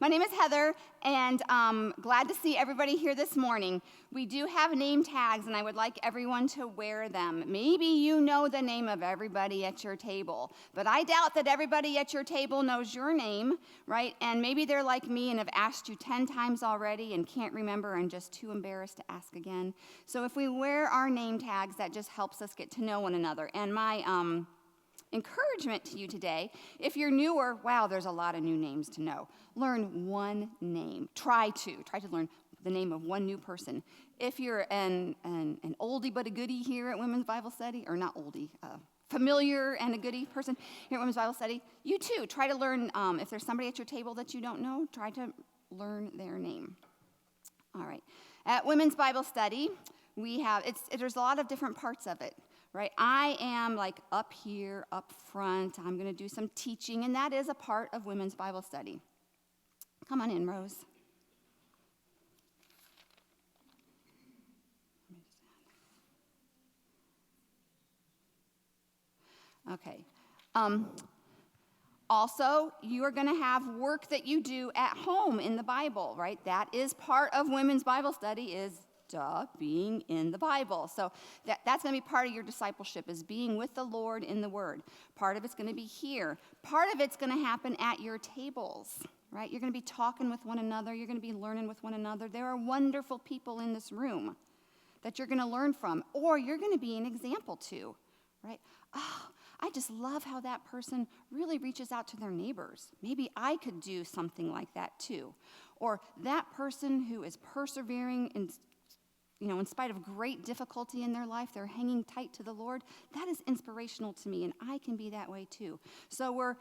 My name is Heather, and glad to see everybody here this morning. We do have name tags, and I would like everyone to wear them. Maybe you know the name of everybody at your table, but I doubt that everybody at your table knows your name, right? And maybe they're like me and have asked you 10 times already and can't remember and just too embarrassed to ask again. So if we wear our name tags, that just helps us get to know one another. And my encouragement to you today, if you're newer, wow, there's a lot of new names to know. Learn one name. Try to learn the name of one new person. If you're an oldie but a goodie here at Women's Bible Study, or not oldie, familiar and a goodie person here at Women's Bible Study, you too, try to learn, if there's somebody at your table that you don't know, try to learn their name. All right. At Women's Bible Study, there's a lot of different parts of it. Right, I am like up here, up front. I'm going to do some teaching, and that is a part of Women's Bible Study. Come on in, Rose. Okay. Also, you are going to have work that you do at home in the Bible, right? That is part of Women's Bible Study is being in the Bible. So that's going to be part of your discipleship, is being with the Lord in the Word. Part of it's going to be here. Part of it's going to happen at your tables, right? You're going to be talking with one another. You're going to be learning with one another. There are wonderful people in this room that you're going to learn from, or you're going to be an example to, right? Oh, I just love how that person really reaches out to their neighbors. Maybe I could do something like that too. Or that person who is persevering in spite of great difficulty in their life, they're hanging tight to the Lord. That is inspirational to me, and I can be that way too. So we're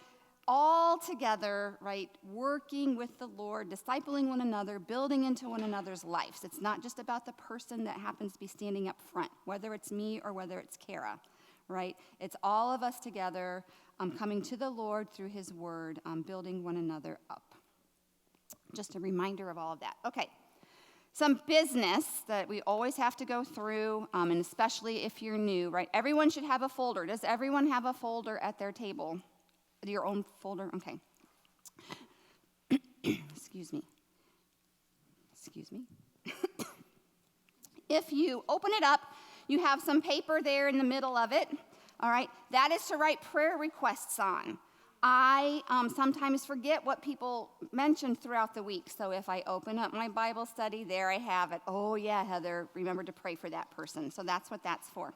all together, right, working with the Lord, discipling one another, building into one another's lives. It's not just about the person that happens to be standing up front, whether it's me or whether it's Kara, right? It's all of us together coming to the Lord through his word, building one another up. Just a reminder of all of that. Okay. Some business that we always have to go through, and especially if you're new, right? Everyone should have a folder. Does everyone have a folder at their table? Your own folder? Okay. Excuse me. If you open it up, you have some paper there in the middle of it, all right? That is to write prayer requests on. I sometimes forget what people mentioned throughout the week. So if I open up my Bible study, there I have it. Oh, yeah, Heather, remember to pray for that person. So that's what that's for.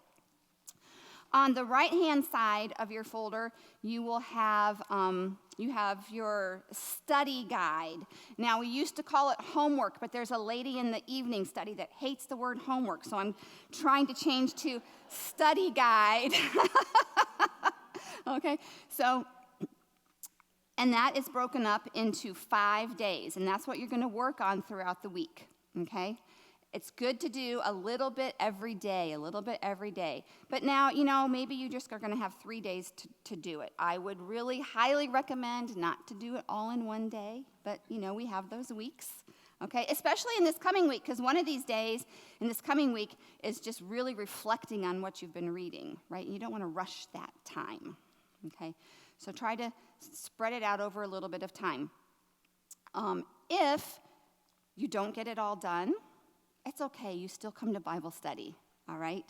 On the right-hand side of your folder, you will have your study guide. Now, we used to call it homework, but there's a lady in the evening study that hates the word homework. So I'm trying to change to study guide. Okay, so... And that is broken up into 5 days, and that's what you're going to work on throughout the week, okay? It's good to do a little bit every day. But now, maybe you just are going to have 3 days to do it. I would really highly recommend not to do it all in one day, but, we have those weeks, okay? Especially in this coming week, because one of these days in this coming week is just really reflecting on what you've been reading, right? You don't want to rush that time, okay? So try to spread it out over a little bit of time. If you don't get it all done, it's okay. You still come to Bible study, all right?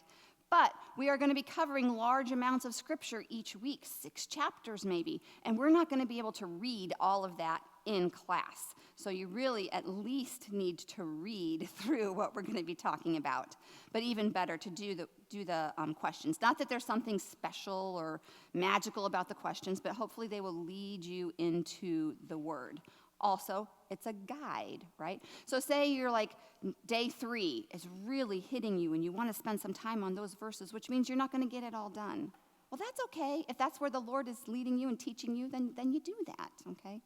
But we are going to be covering large amounts of Scripture each week, 6 chapters maybe, and we're not going to be able to read all of that in class. So you really at least need to read through what we're going to be talking about. But even better to do the questions. Not that there's something special or magical about the questions, but hopefully they will lead you into the Word. Also, it's a guide, right? So say you're like day 3 is really hitting you and you want to spend some time on those verses, which means you're not going to get it all done. Well, that's okay. If that's where the Lord is leading you and teaching you, then you do that, okay?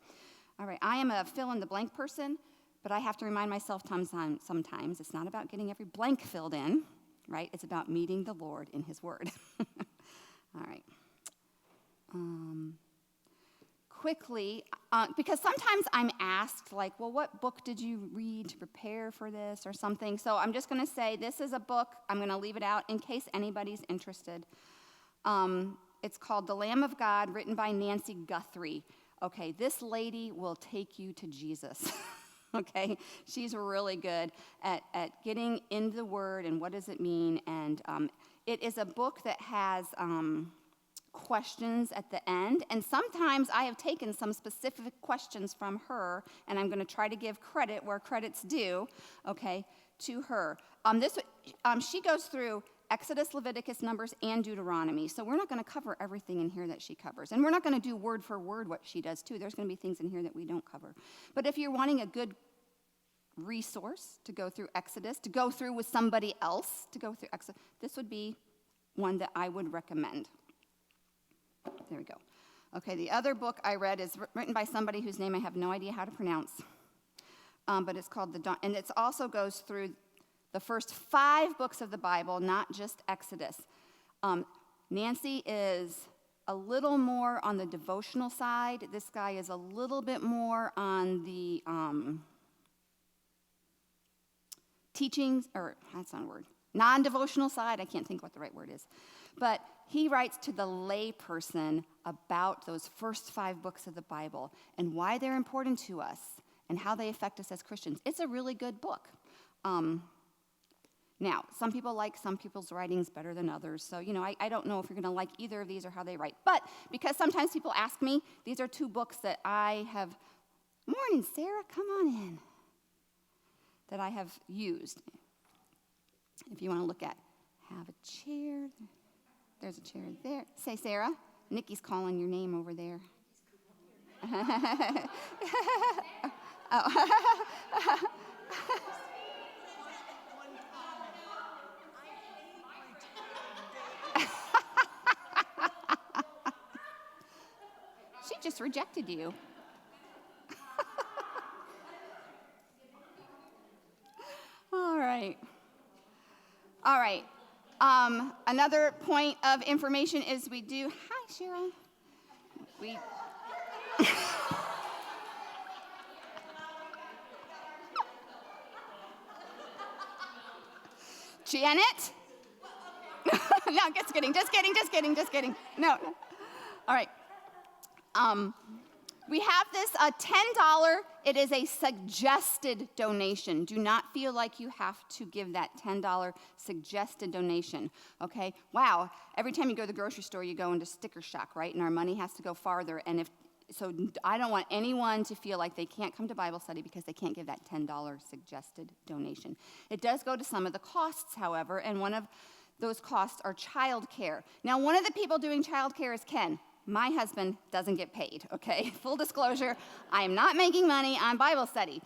All right, I am a fill-in-the-blank person, but I have to remind myself sometimes it's not about getting every blank filled in, right? It's about meeting the Lord in his word. All right. Quickly, because sometimes I'm asked, like, well, what book did you read to prepare for this or something? So I'm just going to say this is a book. I'm going to leave it out in case anybody's interested. It's called The Lamb of God, written by Nancy Guthrie. Okay, this lady will take you to Jesus. Okay, she's really good at getting into the Word and what does it mean. And it is a book that has questions at the end. And sometimes I have taken some specific questions from her, and I'm going to try to give credit where credit's due, okay, to her. She goes through Exodus, Leviticus, Numbers, and Deuteronomy. So we're not going to cover everything in here that she covers. And we're not going to do word for word what she does, too. There's going to be things in here that we don't cover. But if you're wanting a good resource to go through Exodus, to go through with somebody else, to go through Exodus, this would be one that I would recommend. There we go. Okay, the other book I read is written by somebody whose name I have no idea how to pronounce. But it's called and it also goes through the first 5 books of the Bible, not just Exodus. Nancy is a little more on the devotional side. This guy is a little bit more on the teachings, or that's not a word, non-devotional side. I can't think what the right word is. But he writes to the lay person about those first 5 books of the Bible and why they're important to us and how they affect us as Christians. It's a really good book. Now, some people like some people's writings better than others, so, I don't know if you're going to like either of these or how they write. But because sometimes people ask me, these are 2 books that I have, morning, Sarah, come on in, that I have used. If you want to look at, have a chair, there's a chair there. Say, Sarah, Nikki's calling your name over there. Oh. She just rejected you. All right. Another point of information is we do. Hi, Cheryl. Janet? No, just kidding. No. All right. We have this $10. It is a suggested donation. Do not feel like you have to give that $10 suggested donation, okay? Wow, every time you go to the grocery store, you go into sticker shock, right? And our money has to go farther. And so I don't want anyone to feel like they can't come to Bible study because they can't give that $10 suggested donation. It does go to some of the costs, however, and one of those costs are childcare. Now, one of the people doing childcare is Ken. My husband doesn't get paid, okay? Full disclosure, I am not making money on Bible study.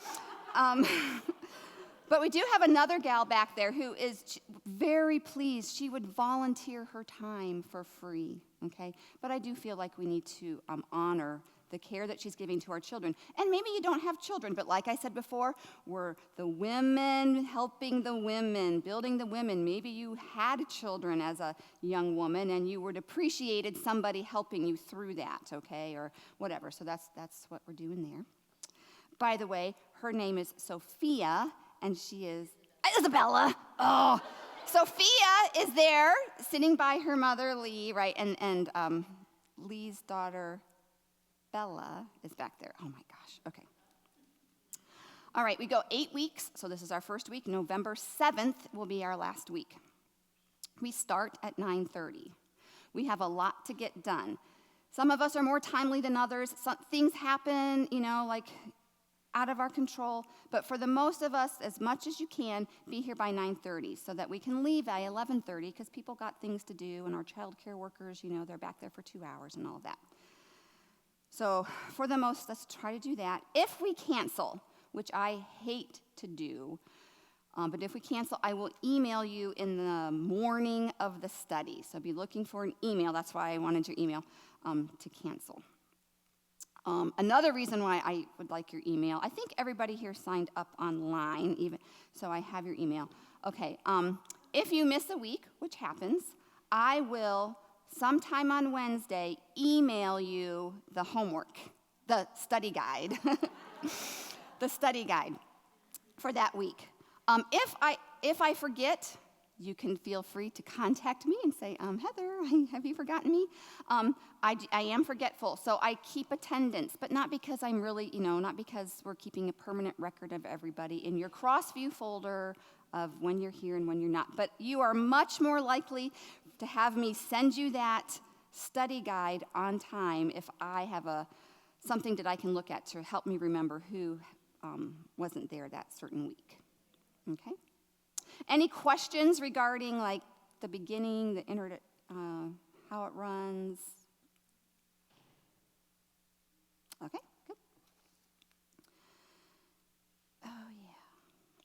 But we do have another gal back there who is very pleased. She would volunteer her time for free, okay? But I do feel like we need to honor the care that she's giving to our children. And maybe you don't have children, but like I said before, we're the women helping the women, building the women. Maybe you had children as a young woman and you would appreciated somebody helping you through that, okay, or whatever. So that's what we're doing there. By the way, her name is Sophia, and she is Isabella. Oh, Sophia is there sitting by her mother, Lee, right, and Lee's daughter, Bella, is back there. Oh, my gosh. Okay. All right, we go 8 weeks. So this is our first week. November 7th will be our last week. We start at 9:30. We have a lot to get done. Some of us are more timely than others. Some things happen, like out of our control. But for the most of us, as much as you can, be here by 9:30 so that we can leave by 11:30 because people got things to do, and our child care workers, they're back there for 2 hours and all of that. So for the most, let's try to do that. If we cancel, which I hate to do, but if we cancel, I will email you in the morning of the study. So be looking for an email. That's why I wanted your email to cancel. Another reason why I would like your email, I think everybody here signed up online, even so I have your email. Okay, if you miss a week, which happens, I will sometime on Wednesday email you the homework, the study guide, the study guide for that week. If I forget, you can feel free to contact me and say, Heather, have you forgotten me? I am forgetful, so I keep attendance, but not because I'm really, not because we're keeping a permanent record of everybody in your Crossview folder of when you're here and when you're not. But you are much more likely to have me send you that study guide on time if I have something that I can look at to help me remember who wasn't there that certain week. Okay? Any questions regarding like the beginning, the how it runs? Okay, good. Oh,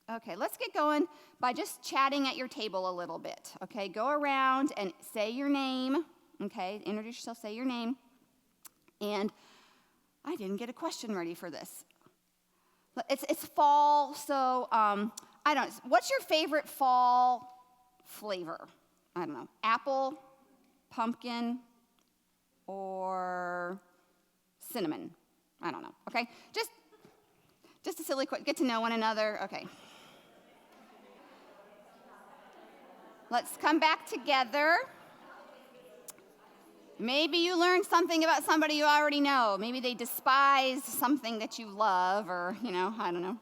yeah. Okay, let's get going by just chatting at your table a little bit. Okay, go around and say your name. Okay, introduce yourself, say your name. And I didn't get a question ready for this. It's fall, so what's your favorite fall flavor? I don't know, apple, pumpkin, or cinnamon? I don't know, okay? Just a silly question, get to know one another, okay. Let's come back together. Maybe you learned something about somebody you already know. Maybe they despise something that you love, or, I don't know.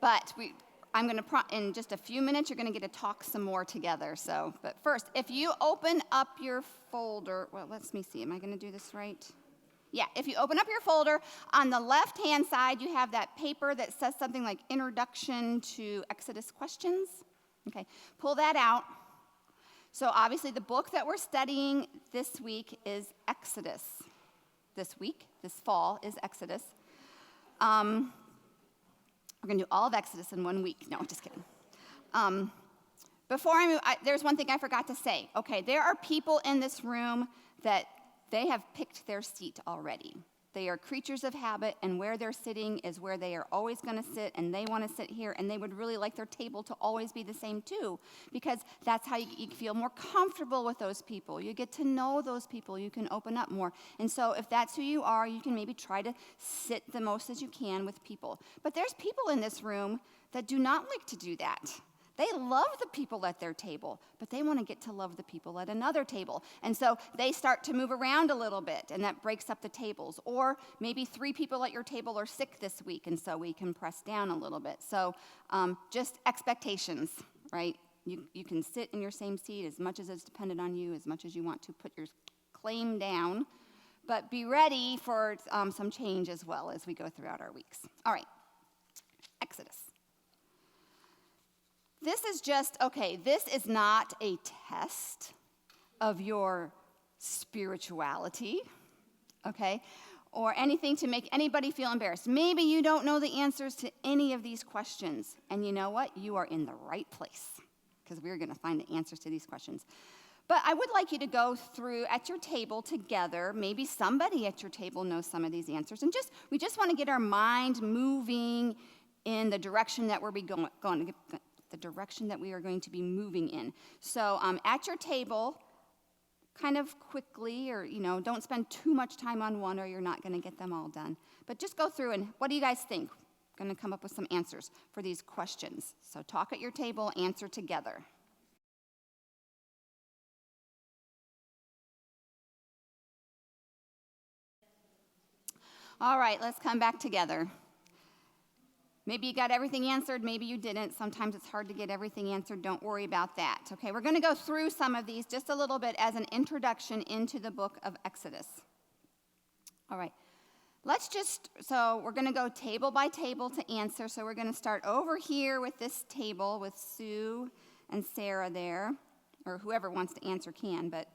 But I'm going to, in just a few minutes, you're going to get to talk some more together. But first, if you open up your folder, well, let me see, am I going to do this right? Yeah, if you open up your folder, on the left-hand side, you have that paper that says something like Introduction to Exodus Questions. Okay, pull that out. So obviously the book that we're studying this week is Exodus. This fall is Exodus. We're going to do all of Exodus in 1 week. No, just kidding. Before I move, there's one thing I forgot to say. Okay, there are people in this room that they have picked their seat already. They are creatures of habit, and where they're sitting is where they are always going to sit, and they want to sit here, and they would really like their table to always be the same too, because that's how you feel more comfortable with those people. You get to know those people. You can open up more. And so if that's who you are, you can maybe try to sit the most as you can with people. But there's people in this room that do not like to do that. They love the people at their table, but they want to get to love the people at another table. And so they start to move around a little bit, and that breaks up the tables. Or maybe 3 people at your table are sick this week, and so we can press down a little bit. So just expectations, right? You can sit in your same seat as much as it's dependent on you, as much as you want to put your claim down. But be ready for some change as well as we go throughout our weeks. All right, Exodus. This is not a test of your spirituality, okay, or anything to make anybody feel embarrassed. Maybe you don't know the answers to any of these questions, and you know what? You are in the right place, because we're going to find the answers to these questions. But I would like you to go through at your table together. Maybe somebody at your table knows some of these answers, and we just want to get our mind moving in the direction that we're going to the direction that we are going to be moving in. So at your table, kind of quickly, or don't spend too much time on one, or you're not going to get them all done. But just go through, and what do you guys think? I'm going to come up with some answers for these questions. So talk at your table, answer together. All right, let's come back together. Maybe you got everything answered, maybe you didn't. Sometimes it's hard to get everything answered. Don't worry about that. Okay, we're going to go through some of these just a little bit as an introduction into the book of Exodus. All right, so we're going to go table by table to answer. So we're going to start over here with this table with Sue and Sarah there, or whoever wants to answer can. But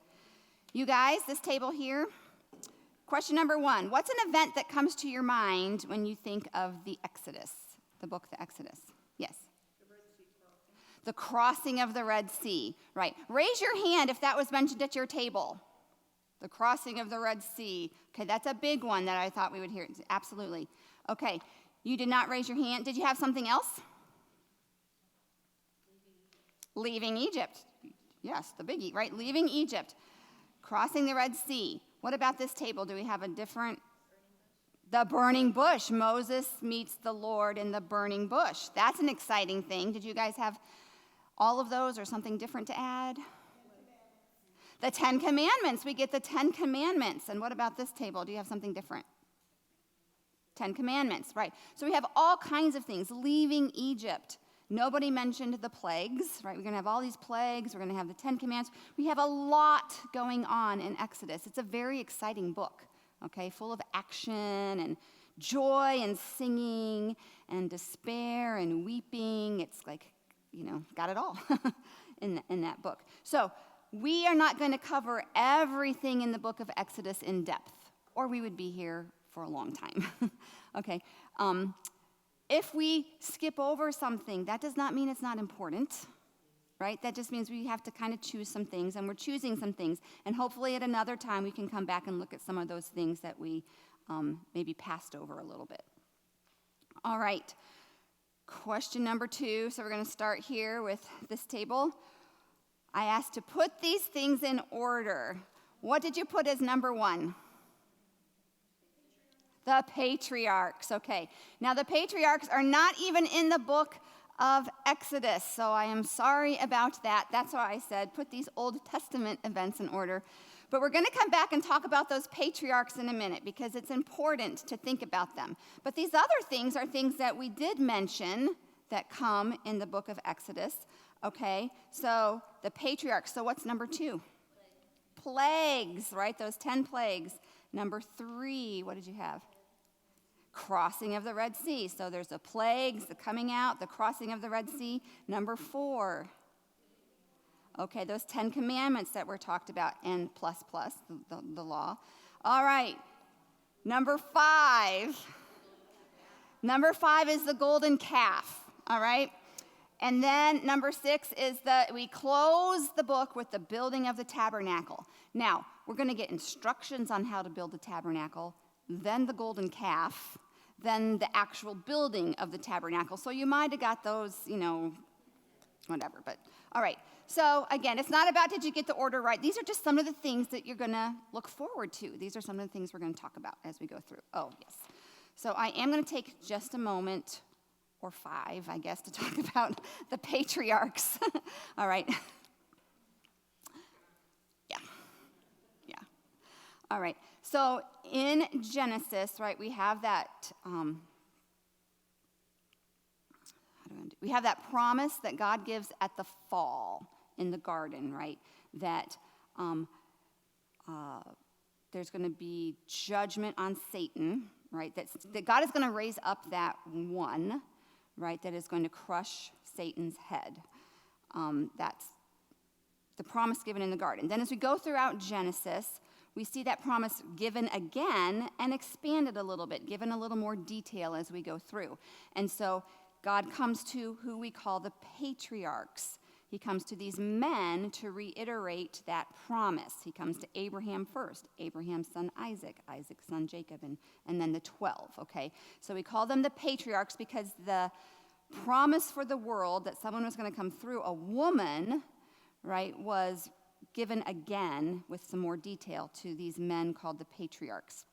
you guys, this table here, question number 1, what's an event that comes to your mind when you think of the Exodus? The book, the Exodus. Yes? The Red Sea crossing. The crossing of the Red Sea. Right. Raise your hand if that was mentioned at your table. The crossing of the Red Sea. Okay, that's a big one that I thought we would hear. Absolutely. Okay, you did not raise your hand. Did you have something else? Leaving Egypt. Yes, the biggie, right? Leaving Egypt. Crossing the Red Sea. What about this table? Do we have a different? The burning bush. Moses meets the Lord in the burning bush. That's an exciting thing. Did you guys have All of those or something different to add? The 10 Commandments. We get the 10 Commandments. And what about this table? Do you have something different? 10 Commandments, right. So we have all kinds of things. Leaving Egypt. Nobody mentioned the plagues, right? We're going to have all these plagues. We're going to have the 10 Commandments. We have a lot going on in Exodus. It's a very exciting book, okay, full of action and joy and singing and despair and weeping. It's like, got it all in that book. So we are not going to cover everything in the book of Exodus in depth, or we would be here for a long time, okay? If we skip over something, that does not mean it's not important, right? That just means we have to kind of choose some things, and we're choosing some things, and hopefully at another time we can come back and look at some of those things that we maybe passed over a little bit. All right, question number 2. So we're going to start here with this table. I asked to put these things in order. What did you put as number 1? The patriarchs, okay. Now, the patriarchs are not even in the book of Exodus, so I am sorry about that. That's why I said put these Old Testament events in order. But we're going to come back and talk about those patriarchs in a minute because it's important to think about them. But these other things are things that we did mention that come in the book of Exodus, okay? So the patriarchs, so what's number 2? Plagues, right? Those 10 plagues. Number 3, what did you have? Crossing of the Red Sea. So there's the plagues, the coming out, the crossing of the Red Sea. Number 4. Okay, those 10 commandments that were talked about, and plus, the law. All right, number 5. Number 5 is the golden calf, all right? And then number 6 is we close the book with the building of the tabernacle. Now, we're going to get instructions on how to build the tabernacle, then the golden calf, then the actual building of the tabernacle. So you might have got those, whatever. But all right. So again, it's not about did you get the order right. These are just some of the things that you're going to look forward to. These are some of the things we're going to talk about as we go through. Oh, yes. So I am going to take just a moment, or 5, I guess, to talk about the patriarchs. All right. Yeah. All right. So in Genesis, right, we have that, we have that promise that God gives at the fall in the garden, right, that there's going to be judgment on Satan, right, that God is going to raise up that one, right, that is going to crush Satan's head. That's the promise given in the garden. Then as we go throughout Genesis, we see that promise given again and expanded a little bit, given a little more detail as we go through. And so God comes to who we call the patriarchs. He comes to these men to reiterate that promise. He comes to Abraham first, Abraham's son Isaac, Isaac's son Jacob, and then the 12, okay? So we call them the patriarchs because the promise for the world that someone was going to come through a woman, right, was given again with some more detail to these men called the patriarchs.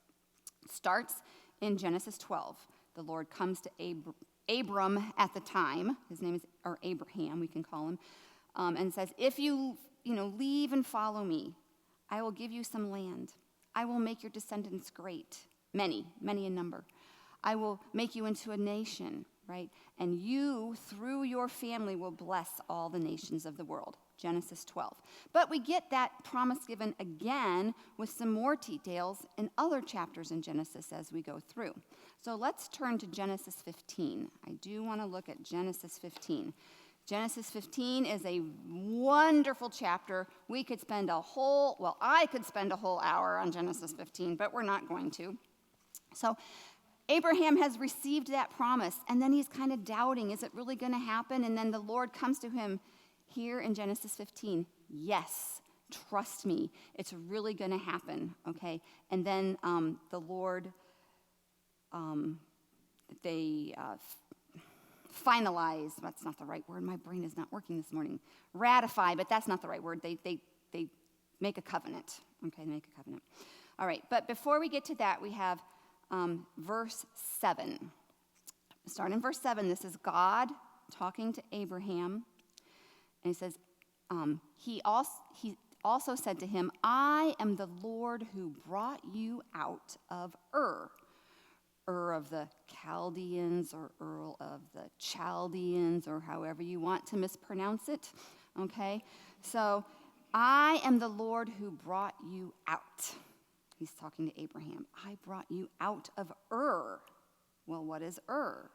Starts in Genesis 12. The Lord comes to Abram at the time, his name is, or Abraham, we can call him, and says, if you leave and follow me, I will give you some land. I will make your descendants great, many in number. I will make you into a nation, right? And you, through your family, will bless all the nations of the world. Genesis 12. But we get that promise given again with some more details in other chapters in Genesis as we go through. So let's turn to Genesis 15. I do want to look at Genesis 15. Genesis 15 is a wonderful chapter. I could spend a whole hour on Genesis 15, but we're not going to. So Abraham has received that promise, and then he's kind of doubting, is it really going to happen? And then the Lord comes to him here in Genesis 15, yes, trust me, it's really going to happen, okay? And then the Lord, finalize, that's not the right word, my brain is not working this morning, ratify, but that's not the right word, they make a covenant, okay, they make a covenant. All right, but before we get to that, we have verse 7. Start in verse 7, this is God talking to Abraham. And he says, he also said to him, I am the Lord who brought you out of Ur of the Chaldeans, or Ur of the Chaldeans, or however you want to mispronounce it, okay? So, I am the Lord who brought you out. He's talking to Abraham. I brought you out of Ur. Well, what is Ur?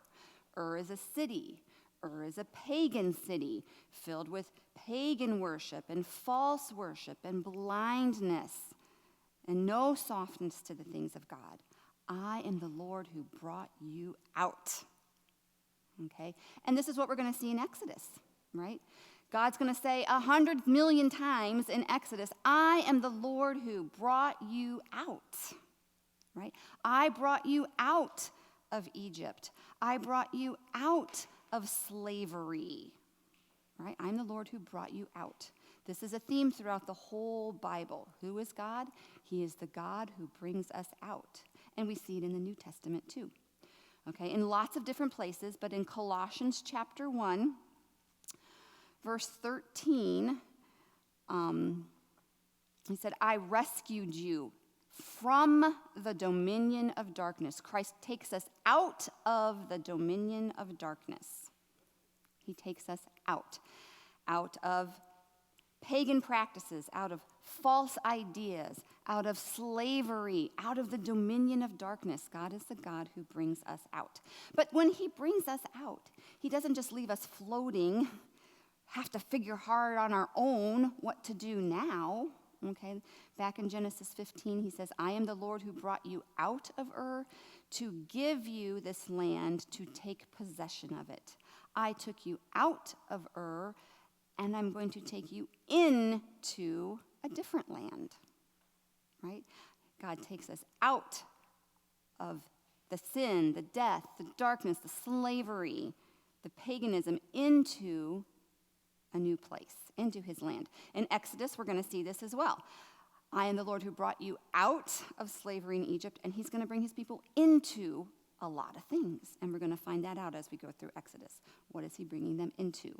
Ur is a city. Ur is a pagan city filled with pagan worship and false worship and blindness and no softness to the things of God. I am the Lord who brought you out. Okay? And this is what we're going to see in Exodus, right? God's going to say 100 million times in Exodus, I am the Lord who brought you out, right? I brought you out of Egypt. I brought you out of slavery, right? I'm the Lord who brought you out. This is a theme throughout the whole Bible. Who is God? He is the God who brings us out. And we see it in the New Testament too. Okay, in lots of different places, but in Colossians chapter 1, verse 13, he said, I rescued you from the dominion of darkness. Christ takes us out of the dominion of darkness. He takes us out of pagan practices, out of false ideas, out of slavery, out of the dominion of darkness. God is the God who brings us out. But when he brings us out, he doesn't just leave us floating, have to figure hard on our own what to do now. Okay, back in Genesis 15, he says, I am the Lord who brought you out of Ur to give you this land to take possession of it. I took you out of Ur, and I'm going to take you into a different land, right? God takes us out of the sin, the death, the darkness, the slavery, the paganism, into a new place, into his land. In Exodus, we're going to see this as well. I am the Lord who brought you out of slavery in Egypt, and he's going to bring his people into a lot of things. And we're going to find that out as we go through Exodus. What is he bringing them into?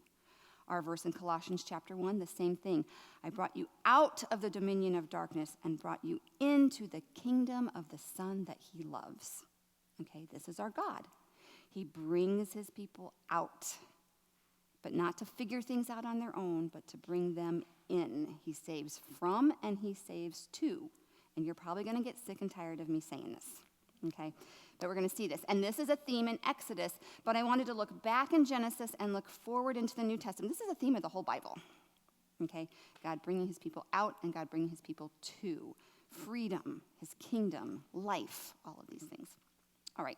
Our verse in Colossians chapter 1, the same thing. I brought you out of the dominion of darkness and brought you into the kingdom of the Son that he loves. Okay, this is our God. He brings his people out, but not to figure things out on their own, but to bring them in. He saves from and he saves to. And you're probably going to get sick and tired of me saying this, okay? But we're going to see this. And this is a theme in Exodus, but I wanted to look back in Genesis and look forward into the New Testament. This is a theme of the whole Bible, okay? God bringing his people out and God bringing his people to. Freedom, his kingdom, life, all of these things. All right.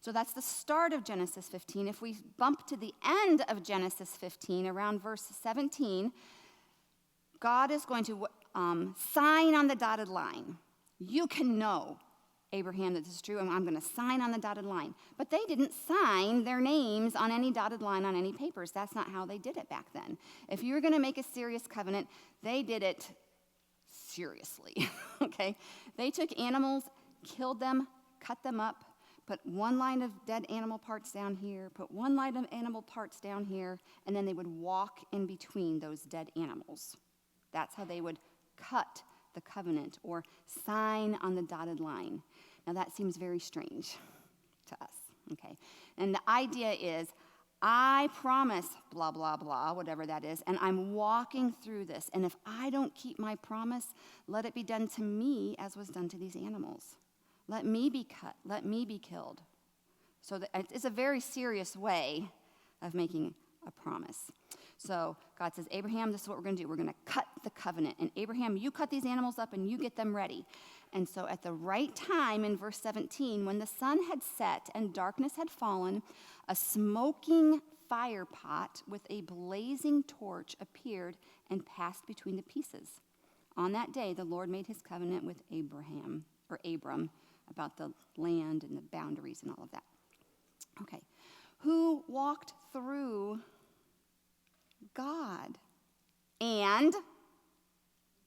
So that's the start of Genesis 15. If we bump to the end of Genesis 15, around verse 17, God is going to sign on the dotted line. You can know, Abraham, that this is true, and I'm going to sign on the dotted line. But they didn't sign their names on any dotted line on any papers. That's not how they did it back then. If you were going to make a serious covenant, they did it seriously, okay? They took animals, killed them, cut them up, put one line of dead animal parts down here, put one line of animal parts down here, and then they would walk in between those dead animals. That's how they would cut the covenant or sign on the dotted line. Now that seems very strange to us, okay? And the idea is, I promise blah, blah, blah, whatever that is, and I'm walking through this, and if I don't keep my promise, let it be done to me as was done to these animals. Let me be cut. Let me be killed. So it's a very serious way of making a promise. So God says, Abraham, this is what we're going to do. We're going to cut the covenant. And Abraham, you cut these animals up and you get them ready. And so at the right time, in verse 17, when the sun had set and darkness had fallen, a smoking fire pot with a blazing torch appeared and passed between the pieces. On that day, the Lord made his covenant with Abram, about the land and the boundaries and all of that. Okay. Who walked through God? And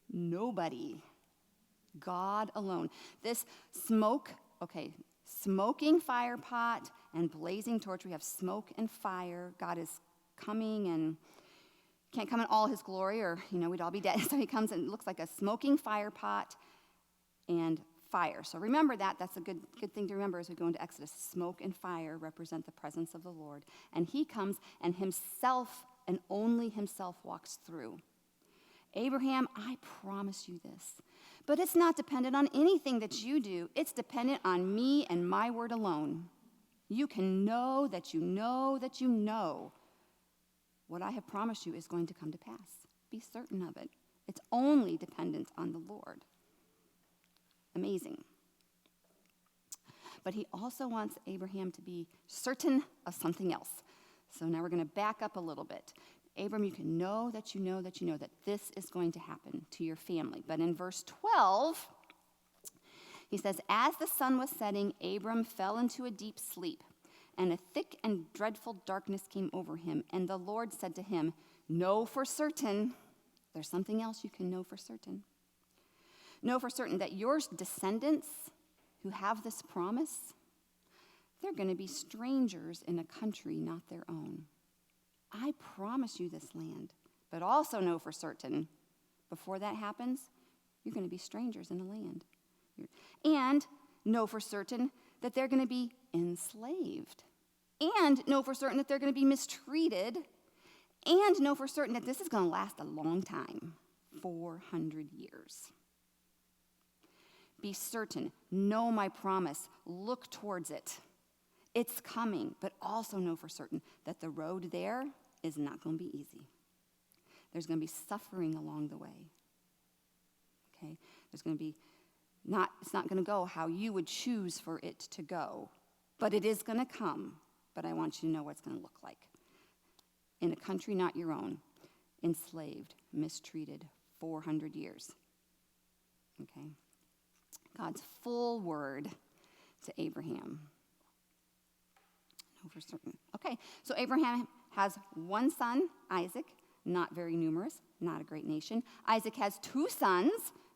nobody. God alone. This smoking fire pot and blazing torch. We have smoke and fire. God is coming and Can't come in all his glory or, we'd all be dead. So he comes and it looks like a smoking fire pot and fire. So remember that. That's a good thing to remember as we go into Exodus. Smoke and fire represent the presence of the Lord. And he comes and himself and only himself walks through. Abraham, I promise you this. But it's not dependent on anything that you do. It's dependent on me and my word alone. You can know that you know that you know what I have promised you is going to come to pass. Be certain of it. It's only dependent on the Lord. Amazing. But he also wants Abraham to be certain of something else. So now we're going to back up a little bit. Abram, you can know that you know that you know that this is going to happen to your family. But in verse 12, he says, as the sun was setting, Abram fell into a deep sleep, and a thick and dreadful darkness came over him. And the Lord said to him, know for certain, there's something else you can know for certain. Know for certain that your descendants who have this promise, they're going to be strangers in a country not their own. I promise you this land, but also know for certain, before that happens, you're going to be strangers in the land. And know for certain that they're going to be enslaved. And know for certain that they're going to be mistreated. And know for certain that this is going to last a long time, 400 years. Be certain, know my promise, look towards it. It's coming, but also know for certain that the road there is not going to be easy. There's going to be suffering along the way. Okay? There's going to be it's not going to go how you would choose for it to go, but it is going to come. But I want you to know what it's going to look like. In a country not your own, enslaved, mistreated, 400 years. Okay? God's full word to Abraham. Know for certain. Okay, so Abraham has one son, Isaac, not very numerous, not a great nation. Isaac has two sons,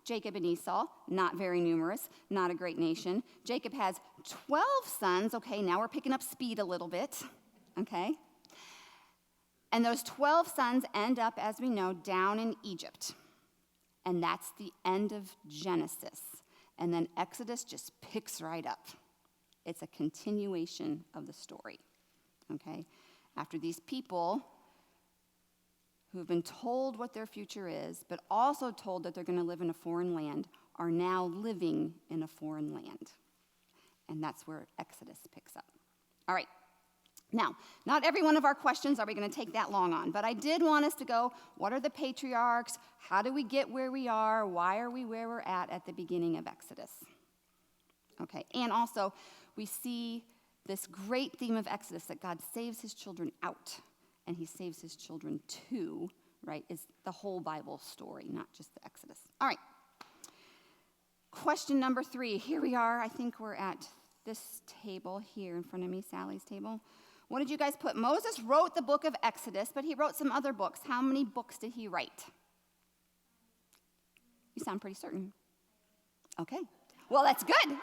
Jacob and Esau, not very numerous, not a great nation. Jacob has 12 sons. Okay, now we're picking up speed a little bit. Okay? And those 12 sons end up, as we know, down in Egypt. And that's the end of Genesis. And then Exodus just picks right up. It's a continuation of the story. Okay? After these people who have been told what their future is, but also told that they're going to live in a foreign land, are now living in a foreign land. And that's where Exodus picks up. All right. Now, not every one of our questions are we going to take that long on, but I did want us to go, what are the patriarchs? How do we get where we are? Why are we where we're at the beginning of Exodus? Okay, and also, we see this great theme of Exodus, that God saves his children out, and he saves his children to, right, is the whole Bible story, not just the Exodus. All right. Question number 3. Here we are. I think we're at this table here in front of me, Sally's table. What did you guys put? Moses wrote the book of Exodus, but he wrote some other books. How many books did he write? You sound pretty certain. Okay. Well, that's good.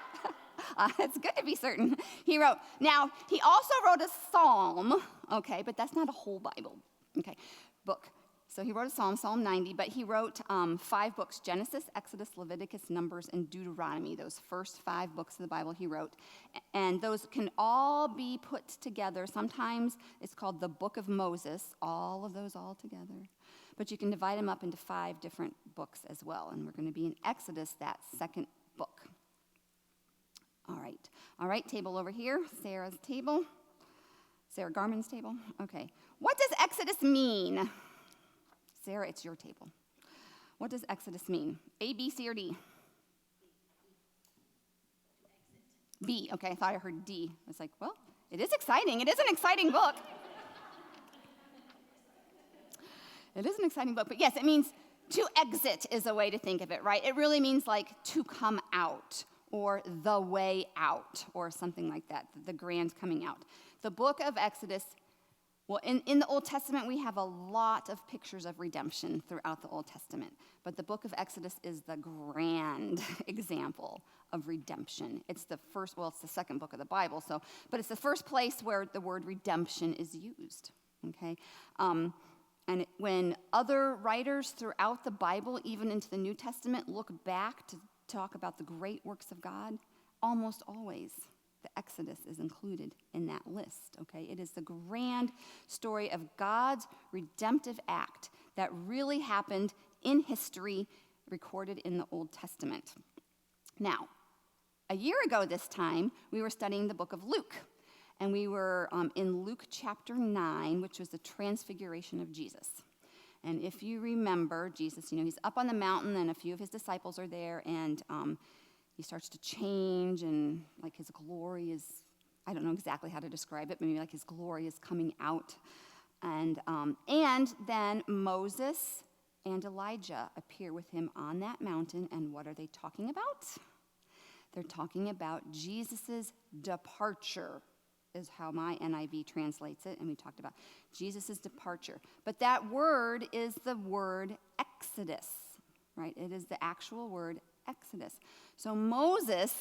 It's good to be certain. He also wrote a psalm, okay, but that's not a whole Bible, okay, book. So he wrote a psalm, Psalm 90, but he wrote 5 books, Genesis, Exodus, Leviticus, Numbers, and Deuteronomy, those first 5 books of the Bible he wrote. And those can all be put together. Sometimes it's called the Book of Moses, all of those all together. But you can divide them up into 5 different books as well. And we're going to be in Exodus, that second book. All right, table over here, Sarah Garman's table. Okay, what does Exodus mean? Sarah, it's your table. What does Exodus mean? A, B, C, or D? B, okay, I thought I heard D. I was like, well, it is exciting. It is an exciting book. It is an exciting book, but yes, it means to exit is a way to think of it, right? It really means like to come out, or the way out, or something like that, the grand coming out. The book of Exodus, well, in the Old Testament, we have a lot of pictures of redemption throughout the Old Testament, but the book of Exodus is the grand example of redemption. It's the second book of the Bible, but it's the first place where the word redemption is used, okay? And And when other writers throughout the Bible, even into the New Testament, look back to talk about the great works of God, almost always the Exodus is included in that list, okay? It is the grand story of God's redemptive act that really happened in history, recorded in the Old Testament. Now, a year ago this time, we were studying the book of Luke, and we were in Luke chapter 9, which was the transfiguration of Jesus. And if you remember, Jesus, he's up on the mountain, and a few of his disciples are there, and he starts to change, and like his glory is, I don't know exactly how to describe it, maybe like his glory is coming out. And then Moses and Elijah appear with him on that mountain, and what are they talking about? They're talking about Jesus' departure, is how my NIV translates it, and we talked about Jesus' departure. But that word is the word Exodus, right? It is the actual word Exodus. So Moses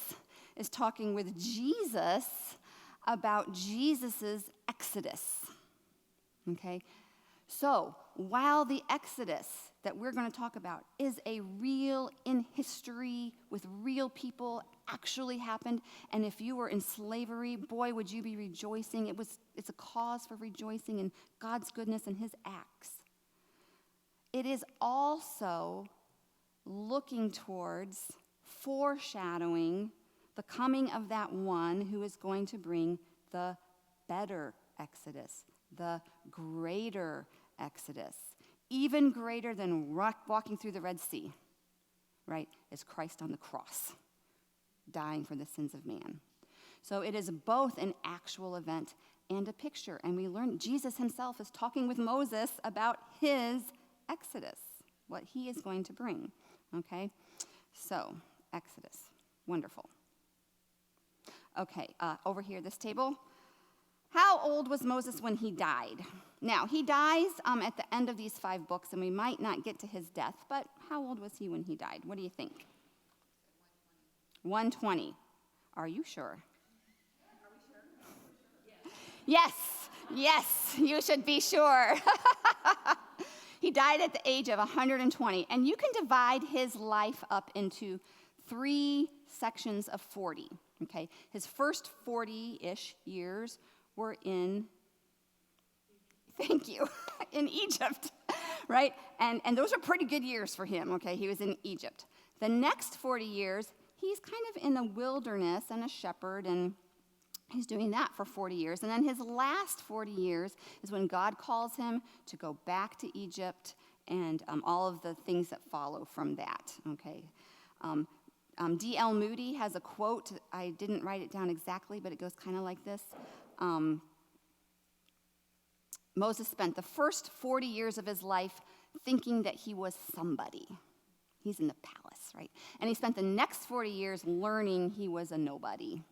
is talking with Jesus about Jesus' Exodus, okay? So while the Exodus that we're going to talk about is a real, in history, with real people, actually happened, and if you were in slavery, boy, would you be rejoicing. It's a cause for rejoicing in God's goodness and his acts. It is also looking towards, foreshadowing the coming of that one who is going to bring the better Exodus, the greater Exodus, even greater than walking through the Red Sea, right, is Christ on the cross, dying for the sins of man. So it is both an actual event and a picture. And we learn Jesus himself is talking with Moses about his Exodus, what he is going to bring, okay? So, Exodus, wonderful. Okay, over here, this table. How old was Moses when he died? Now, he dies at the end of these 5 books, and we might not get to his death, but how old was he when he died? What do you think? 120. Are you sure? Yes, you should be sure. He died at the age of 120, and you can divide his life up into 3 sections of 40, okay? His first 40-ish years were in Egypt, right? And those are pretty good years for him, okay? He was in Egypt. The next 40 years, he's kind of in the wilderness and a shepherd, and he's doing that for 40 years. And then his last 40 years is when God calls him to go back to Egypt and all of the things that follow from that, okay? D.L. Moody has a quote. I didn't write it down exactly, but it goes kind of like this. Moses spent the first 40 years of his life thinking that he was somebody. He's in the palace, right? And he spent the next 40 years learning he was a nobody.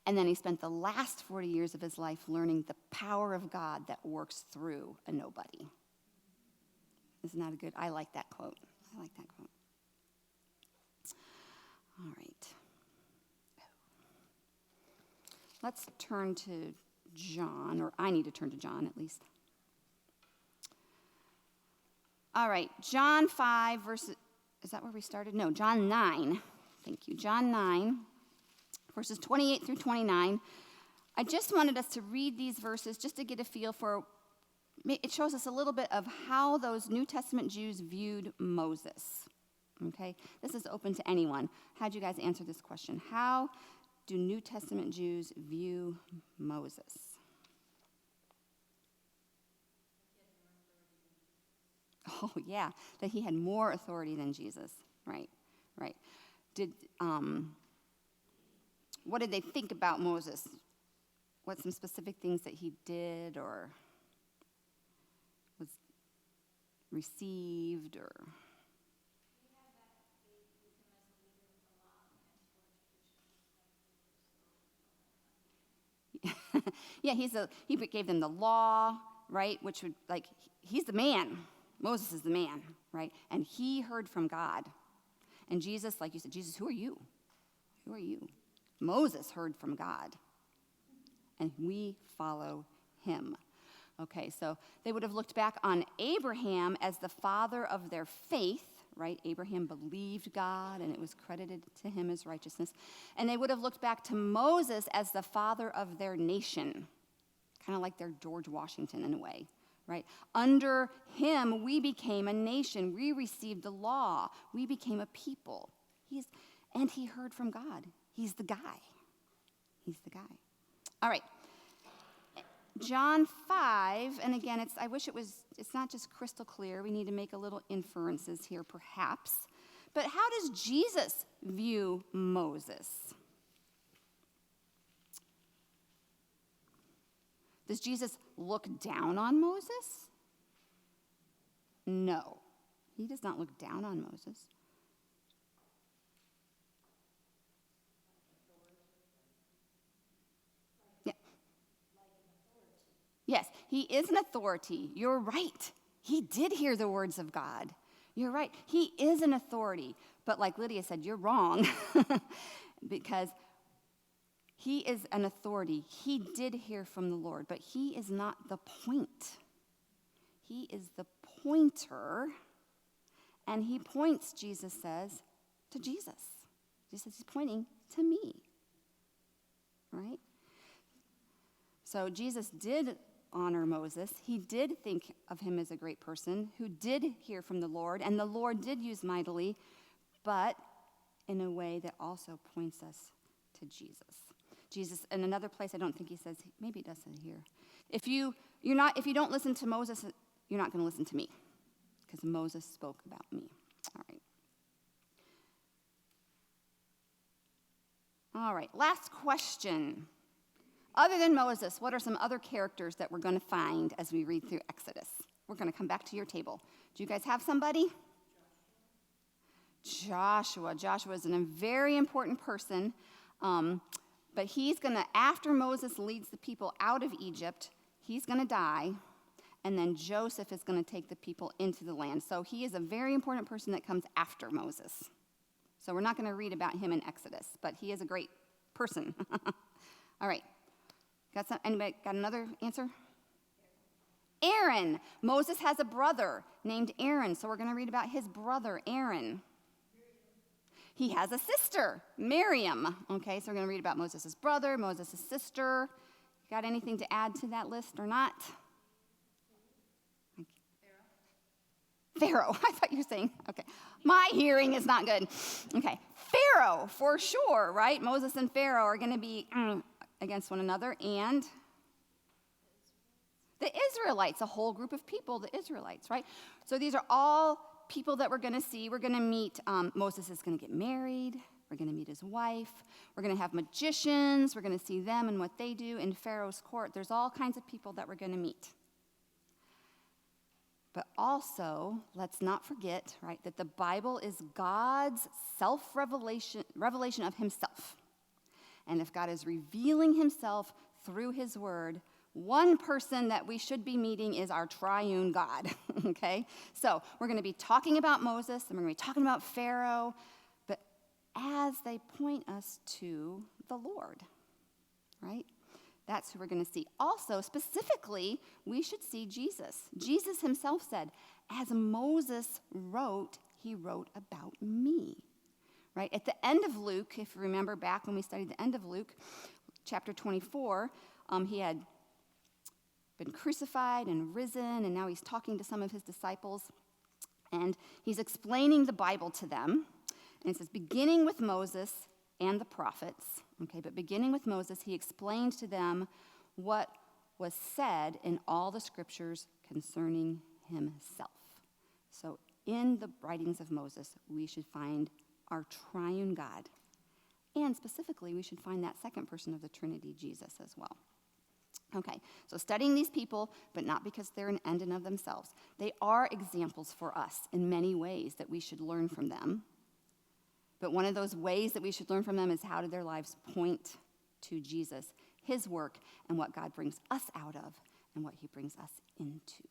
And then he spent the last 40 years of his life learning the power of God that works through a nobody. Isn't that a good? I like that quote. All right. Let's turn to John, or I need to turn to John at least. All right, John 5, verses, is that where we started? No, John 9. Thank you. John 9, verses 28 through 29. I just wanted us to read these verses just to get a feel for, it shows us a little bit of how those New Testament Jews viewed Moses. Okay? This is open to anyone. How'd you guys answer this question? How do New Testament Jews view Moses? Oh, yeah, that he had more authority than Jesus. Right. What did they think about Moses? What some specific things that he did or was received or... Yeah, he gave them the law, right? Which would, he's the man. Moses is the man, right? And he heard from God. And Jesus, like you said, Jesus, who are you? Who are you? Moses heard from God. And we follow him. Okay, so they would have looked back on Abraham as the father of their faith, right? Abraham believed God, and it was credited to him as righteousness. And they would have looked back to Moses as the father of their nation, kind of like their George Washington in a way, right? Under him, we became a nation. We received the law. We became a people. And he heard from God. He's the guy. He's the guy. All right. John 5, and again, it's not just crystal clear. We need to make a little inferences here, perhaps. But how does Jesus view Moses? Does Jesus look down on Moses? No, he does not look down on Moses. Yeah. Yes, he is an authority. You're right. He did hear the words of God. You're right. He is an authority. But like Lydia said, you're wrong because he is an authority. He did hear from the Lord, but he is not the point. He is the pointer, and he points, Jesus says, to Jesus. Jesus says he's pointing to me, right? So Jesus did honor Moses. He did think of him as a great person who did hear from the Lord, and the Lord did use mightily, but in a way that also points us to Jesus. Jesus, in another place, I don't think he says, maybe he does say here. If you don't listen to Moses, you're not going to listen to me, because Moses spoke about me. All right, last question. Other than Moses, what are some other characters that we're going to find as we read through Exodus? We're going to come back to your table. Do you guys have somebody? Joshua. Joshua is a very important person. But he's going to, after Moses leads the people out of Egypt, he's going to die, and then Joseph is going to take the people into the land. So he is a very important person that comes after Moses. So we're not going to read about him in Exodus, but he is a great person. All right. Anybody got another answer? Aaron. Moses has a brother named Aaron, so we're going to read about his brother, Aaron. He has a sister, Miriam. Okay, so we're going to read about Moses' brother, Moses' sister. Got anything to add to that list or not? Pharaoh. I thought you were saying, okay. My hearing is not good. Okay, Pharaoh, for sure, right? Moses and Pharaoh are going to be against one another. And the Israelites, a whole group of people, the Israelites, right? So these are all people that we're going to see. We're going to meet, Moses is going to get married. We're going to meet his wife. We're going to have magicians. We're going to see them and what they do in Pharaoh's court. There's all kinds of people that we're going to meet. But also, let's not forget, right, that the Bible is God's self-revelation of himself. And if God is revealing himself through his word, one person that we should be meeting is our triune God, okay? So we're going to be talking about Moses, and we're going to be talking about Pharaoh, but as they point us to the Lord, right? That's who we're going to see. Also, specifically, we should see Jesus. Jesus himself said, as Moses wrote, he wrote about me, right? At the end of Luke, if you remember back when we studied the end of Luke, chapter 24, he had been crucified and risen, and now he's talking to some of his disciples, and he's explaining the Bible to them. And it says, beginning with Moses and the prophets, okay, but beginning with Moses, he explained to them what was said in all the scriptures concerning himself. So in the writings of Moses, we should find our triune God. And specifically, we should find that second person of the Trinity, Jesus, as well. Okay, so studying these people, but not because they're an end in of themselves. They are examples for us in many ways that we should learn from them. But one of those ways that we should learn from them is how do their lives point to Jesus, his work, and what God brings us out of, and what he brings us into.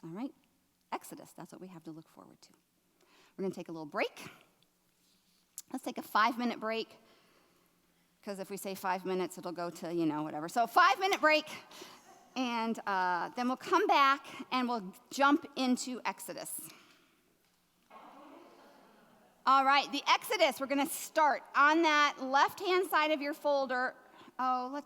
All right? Exodus, that's what we have to look forward to. We're going to take a little break. Let's take a 5-minute break, because if we say 5 minutes, it'll go to, whatever. So 5-minute break, And then we'll come back and we'll jump into Exodus. All right, the Exodus, we're going to start on that left-hand side of your folder. Okay,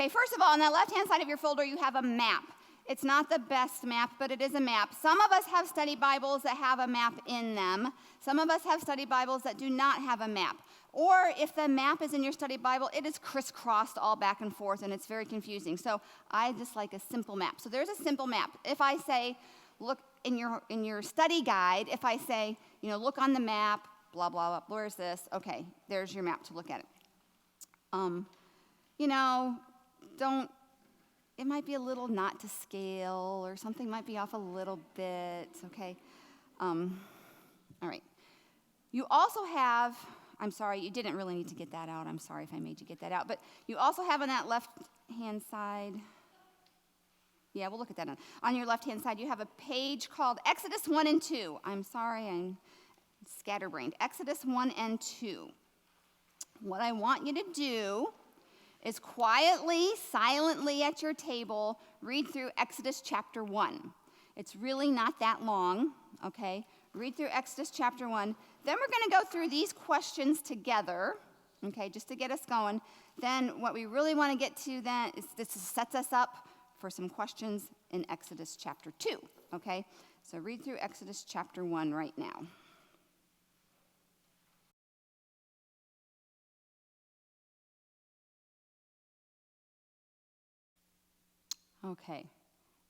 first of all, on that left-hand side of your folder, you have a map. It's not the best map, but it is a map. Some of us have study Bibles that have a map in them. Some of us have study Bibles that do not have a map. Or if the map is in your study Bible, it is crisscrossed all back and forth, and it's very confusing. So I just like a simple map. So there's a simple map. If I say, look in your study guide, if I say, look on the map, blah, blah, blah, where's this? Okay, there's your map to look at it. It might be a little not to scale, or something might be off a little bit, okay? All right. You also have, I'm sorry, you didn't really need to get that out. I'm sorry if I made you get that out. But you also have on that left-hand side, yeah, we'll look at that on your left-hand side, you have a page called Exodus 1 and 2. I'm sorry, I'm scatterbrained. Exodus 1 and 2. What I want you to do is quietly, silently at your table, read through Exodus chapter 1. It's really not that long, okay? Read through Exodus chapter 1. Then we're going to go through these questions together, okay, just to get us going. Then what we really want to get to then is this sets us up for some questions in Exodus chapter 2, okay? So read through Exodus chapter 1 right now. Okay,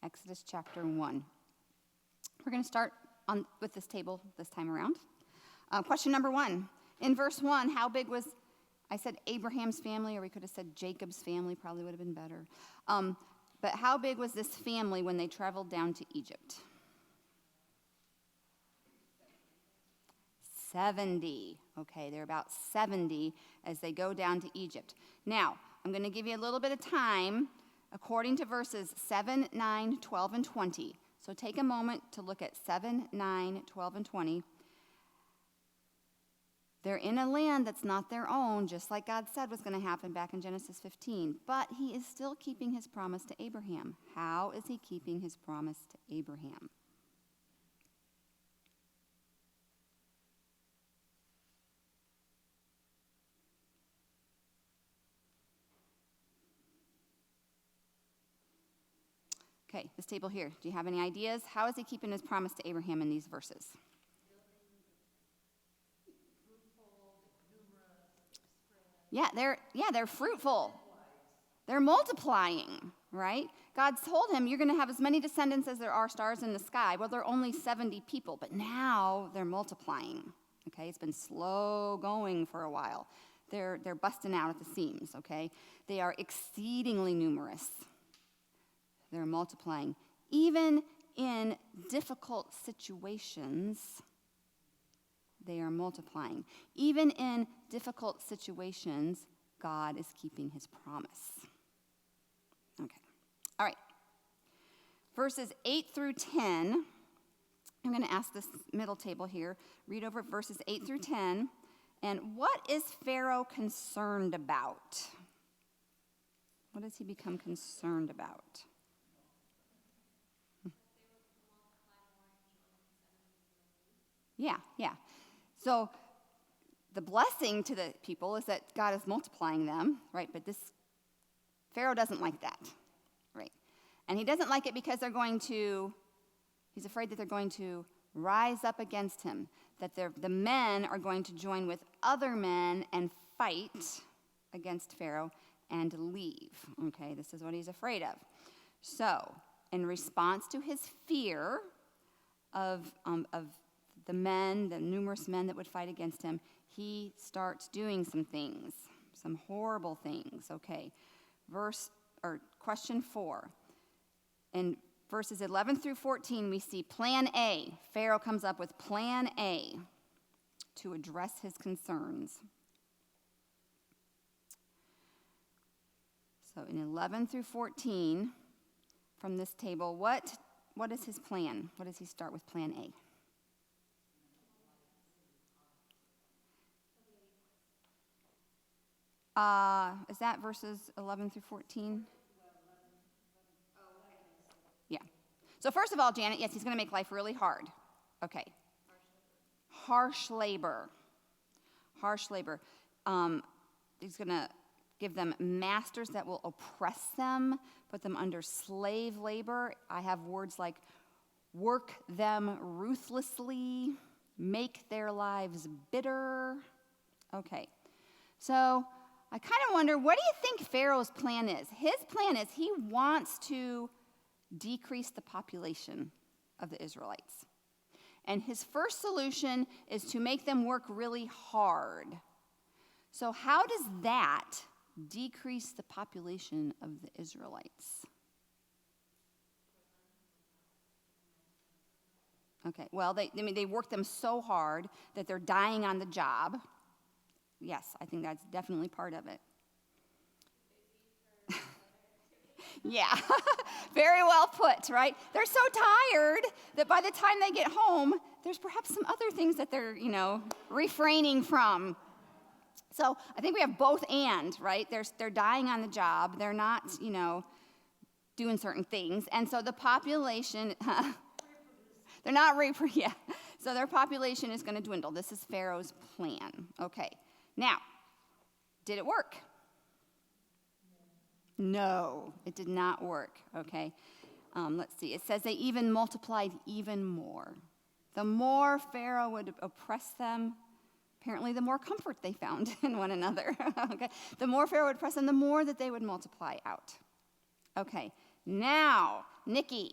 Exodus chapter 1. We're going to start with this table this time around. Question number 1. In verse 1, how big was, I said Abraham's family, or we could have said Jacob's family, probably would have been better. But how big was this family when they traveled down to Egypt? 70. Okay, they're about 70 as they go down to Egypt. Now, I'm going to give you a little bit of time according to verses 7, 9, 12, and 20. So take a moment to look at 7, 9, 12, and 20. They're in a land that's not their own, just like God said was going to happen back in Genesis 15. But he is still keeping his promise to Abraham. How is he keeping his promise to Abraham? Okay, this table here. Do you have any ideas? How is he keeping his promise to Abraham in these verses? Yeah, they're fruitful. They're multiplying, right? God told him, you're going to have as many descendants as there are stars in the sky. Well, there are only 70 people, but now they're multiplying. Okay, it's been slow going for a while. They're busting out at the seams, okay? They are exceedingly numerous. They're multiplying. Even in difficult situations, they are multiplying. Even in difficult situations, God is keeping his promise. Okay. All right. Verses 8 through 10. I'm going to ask this middle table here. Read over verses 8 through 10. And what is Pharaoh concerned about? What does he become concerned about? Yeah. So the blessing to the people is that God is multiplying them, right? But this Pharaoh doesn't like that, right? And he doesn't like it because he's afraid that they're going to rise up against him, that the men are going to join with other men and fight against Pharaoh and leave, okay? This is what he's afraid of. So in response to his fear of the numerous men that would fight against him, he starts doing some things, some horrible things, okay? Question 4. In verses 11 through 14, we see plan A. Pharaoh comes up with plan A to address his concerns. So in 11 through 14, from this table, what is his plan? What does he start with plan A? Is that verses 11 through 14? So first of all, Janet, yes, he's going to make life really hard. Okay. Harsh labor. Harsh labor. He's going to give them masters that will oppress them, put them under slave labor. I have words like work them ruthlessly, make their lives bitter. Okay. So I kind of wonder, what do you think Pharaoh's plan is? His plan is he wants to decrease the population of the Israelites. And his first solution is to make them work really hard. So how does that decrease the population of the Israelites? Okay, well, they work them so hard that they're dying on the job. Yes, I think that's definitely part of it. Yeah, very well put, right? They're so tired that by the time they get home, there's perhaps some other things that they're, refraining from. So I think we have both and, right? They're dying on the job. They're not, doing certain things. And so the population, they're not yeah. So their population is going to dwindle. This is Pharaoh's plan. Okay. Now, did it work? No, it did not work, okay? Let's see. It says they even multiplied even more. The more Pharaoh would oppress them, apparently the more comfort they found in one another, okay? The more Pharaoh would oppress them, the more that they would multiply out. Okay, now, Nikki,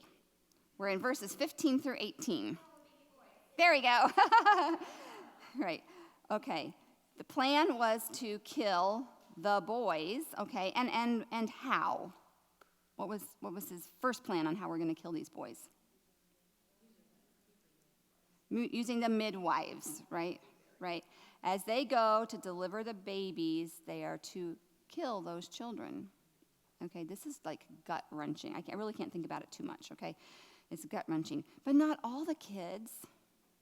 we're in verses 15 through 18. There we go. Right, okay. The plan was to kill the boys, okay, and how? What was his first plan on how we're going to kill these boys? Using the midwives, right? As they go to deliver the babies, they are to kill those children. Okay, this is like gut-wrenching. I really can't think about it too much, okay? It's gut-wrenching. But not all the kids,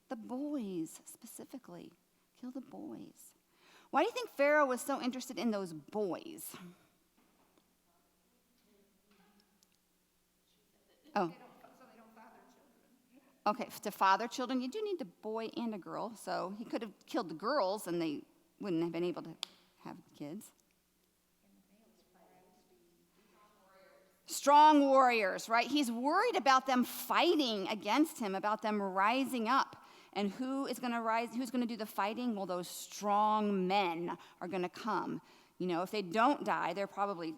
the boys specifically. Kill the boys. Why do you think Pharaoh was so interested in those boys? Oh. So they don't father children. Okay, to father children, you do need a boy and a girl. So he could have killed the girls and they wouldn't have been able to have kids. Strong warriors, right? He's worried about them fighting against him, about them rising up. And who is going to rise? Who's going to do the fighting? Well, those strong men are going to come. If they don't die, they're probably,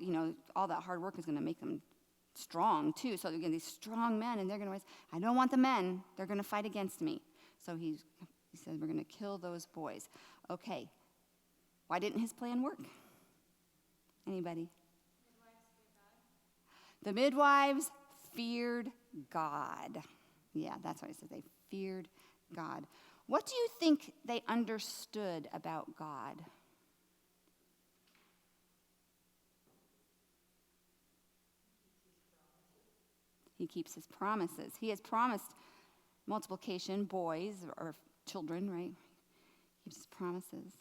all that hard work is going to make them strong too. So again, these strong men, and they're going to rise. I don't want the men. They're going to fight against me. So he says, we're going to kill those boys. Okay. Why didn't his plan work? Anybody? The midwives feared God. Yeah, that's what he says. They feared God. What do you think they understood about God? He keeps his promises. He has promised multiplication, boys or children, right? He keeps his promises.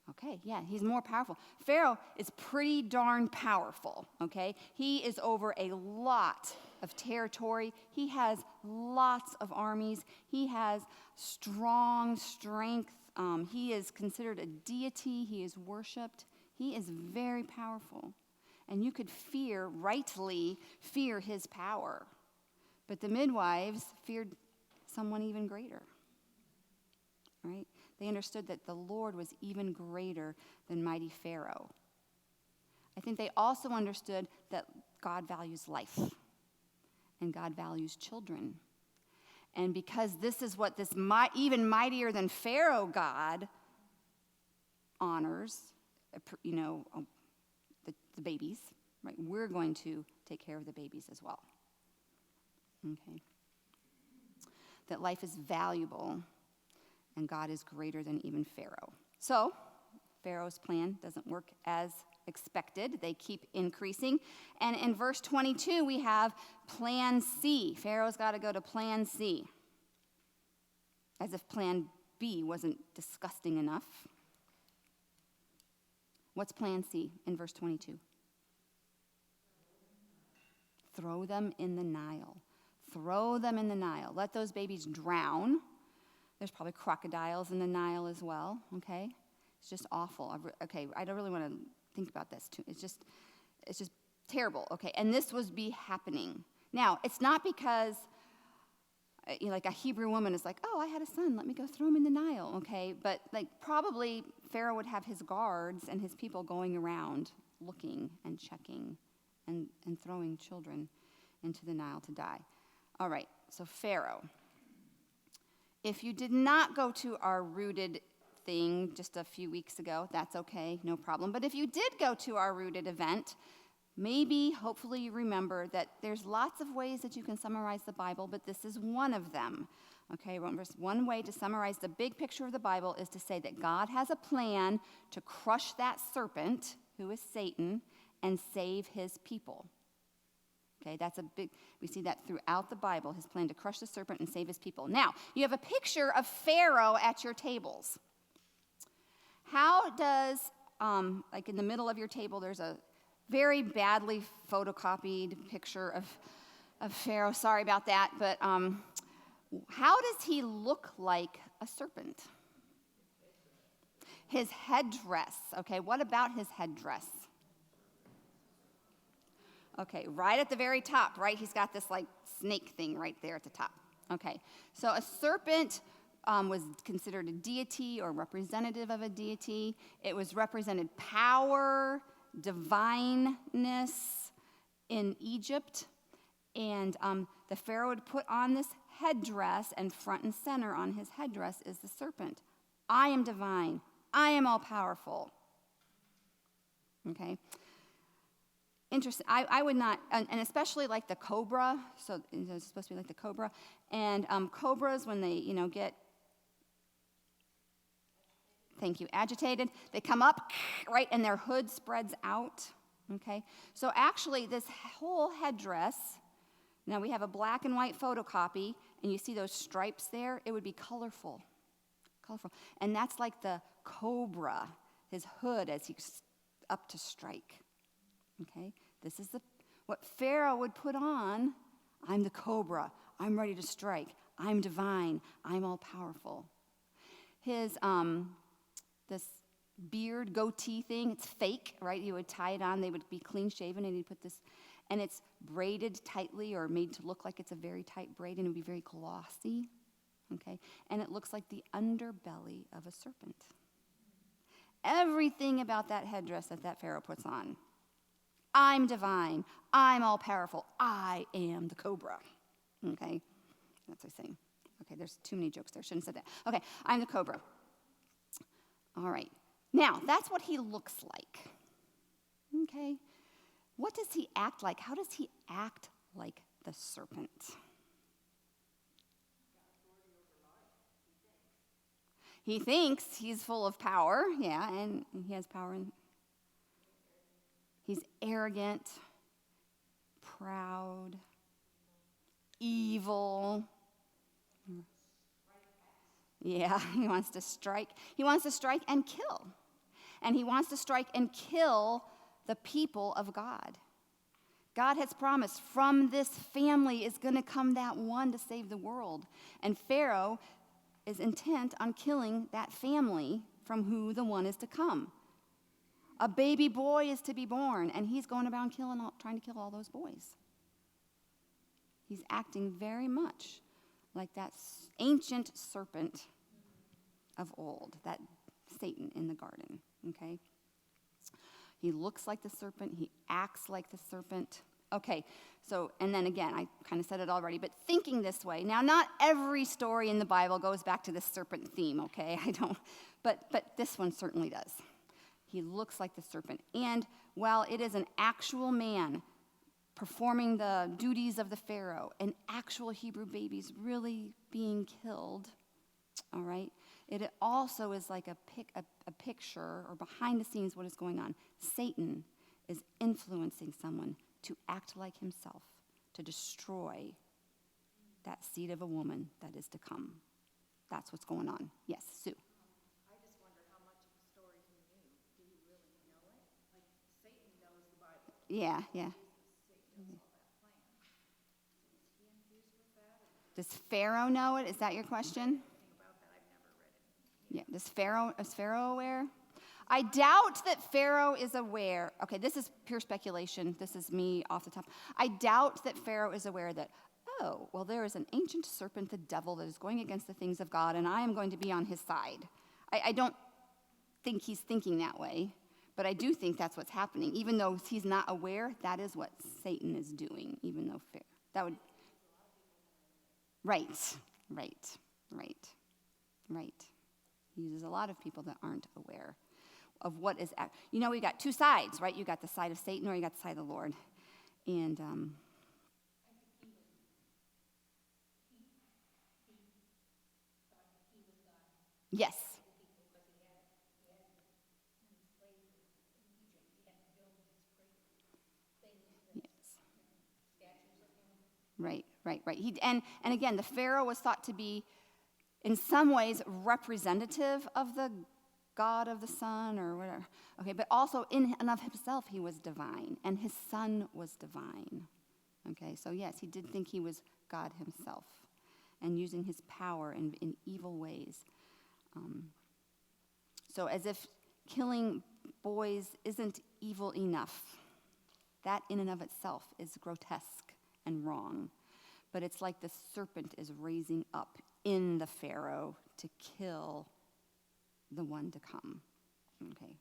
Okay, yeah, he's more powerful. Pharaoh is pretty darn powerful, okay? He is over a lot of territory. He has lots of armies. He has strong strength. He is considered a deity. He is worshipped. He is very powerful. And you could rightly fear his power. But the midwives feared someone even greater, right? They understood that the Lord was even greater than mighty Pharaoh. I think they also understood that God values life and God values children. And because this is what this even mightier than Pharaoh God honors, the babies, right? We're going to take care of the babies as well. Okay. That life is valuable and God is greater than even Pharaoh. So, Pharaoh's plan doesn't work as expected. They keep increasing. And in verse 22, we have plan C. Pharaoh's got to go to plan C. As if plan B wasn't disgusting enough. What's plan C in verse 22? throw them in the Nile. Throw them in the Nile. Let those babies drown. There's probably crocodiles in the Nile as well, okay? It's just awful. I don't really want to think about this too. It's just terrible, okay? And this would be happening. Now, it's not because like a Hebrew woman is like, oh, I had a son, let me go throw him in the Nile, okay? But like probably Pharaoh would have his guards and his people going around looking and checking and throwing children into the Nile to die. All right, so Pharaoh. If you did not go to our Rooted thing just a few weeks ago, that's okay, no problem. But if you did go to our Rooted event, maybe, hopefully you remember that there's lots of ways that you can summarize the Bible, but this is one of them. Okay, one way to summarize the big picture of the Bible is to say that God has a plan to crush that serpent, who is Satan, and save his people. Okay, we see that throughout the Bible, his plan to crush the serpent and save his people. Now, you have a picture of Pharaoh at your tables. How does, like in the middle of your table, there's a very badly photocopied picture of Pharaoh. Sorry about that, but how does he look like a serpent? His headdress, okay, what about his headdress? Okay, right at the very top, right? He's got this like snake thing right there at the top. Okay, so a serpent was considered a deity or representative of a deity. It was represented power, divineness in Egypt. And the Pharaoh would put on this headdress, and front and center on his headdress is the serpent. I am divine. I am all powerful. Okay? Interesting. I would not, and especially like the cobra, so it's supposed to be like the cobra, and cobras, when they, get, thank you, agitated, they come up, right, and their hood spreads out, okay? So actually, this whole headdress, now we have a black and white photocopy, and you see those stripes there, it would be colorful, and that's like the cobra, his hood as he's up to strike. Okay, this is what Pharaoh would put on. I'm the cobra. I'm ready to strike. I'm divine. I'm all powerful. His this beard goatee thing, it's fake, right? You would tie it on. They would be clean shaven, and he'd put this, and it's braided tightly or made to look like it's a very tight braid, and it would be very glossy. Okay, and it looks like the underbelly of a serpent. Everything about that headdress that Pharaoh puts on. I'm divine. I'm all powerful. I am the cobra. Okay? That's what I'm saying. Okay, there's too many jokes there. Shouldn't have said that. Okay, I'm the cobra. All right. Now, that's what he looks like. Okay? What does he act like? How does he act like the serpent? He thinks he's full of power, yeah, and he has power. He's arrogant, proud, evil. Yeah, he wants to strike. He wants to strike and kill. And he wants to strike and kill the people of God. God has promised from this family is going to come that one to save the world. And Pharaoh is intent on killing that family from who the one is to come. A baby boy is to be born, and he's going about trying to kill all those boys. He's acting very much like that ancient serpent of old, that Satan in the garden, okay? He looks like the serpent. He acts like the serpent. Okay, so, and then again, I kind of said it already, but thinking this way. Now, not every story in the Bible goes back to this serpent theme, okay? But this one certainly does. He looks like the serpent. And while it is an actual man performing the duties of the Pharaoh, and actual Hebrew babies really being killed, all right, it also is like a picture or behind the scenes what is going on. Satan is influencing someone to act like himself, to destroy that seed of a woman that is to come. That's what's going on. Yes, Sue. I just wonder how much of the story he knew. Do you really know it? Like, Satan knows the Bible. Yeah. Satan knows all that plan. Does Pharaoh know it? Is that your question? Yeah. Is Pharaoh aware? I doubt that Pharaoh is aware. Okay, this is pure speculation. This is me off the top. I doubt that Pharaoh is aware that, oh, well, there is an ancient serpent, the devil, that is going against the things of God, and I am going to be on his side. I don't think he's thinking that way, but I do think that's what's happening. Even though he's not aware, that is what Satan is doing, even though that would... Right. He uses a lot of people that aren't aware of what is... we got two sides, right? You got the side of Satan or you got the side of the Lord. And... Yes. Right. And again, the Pharaoh was thought to be, in some ways, representative of the God of the sun or whatever. Okay, but also in and of himself, he was divine, and his son was divine. Okay, so yes, he did think he was God himself and using his power in evil ways. So as if killing boys isn't evil enough. That in and of itself is grotesque and wrong. But it's like the serpent is raising up in the Pharaoh to kill the one to come. Okay.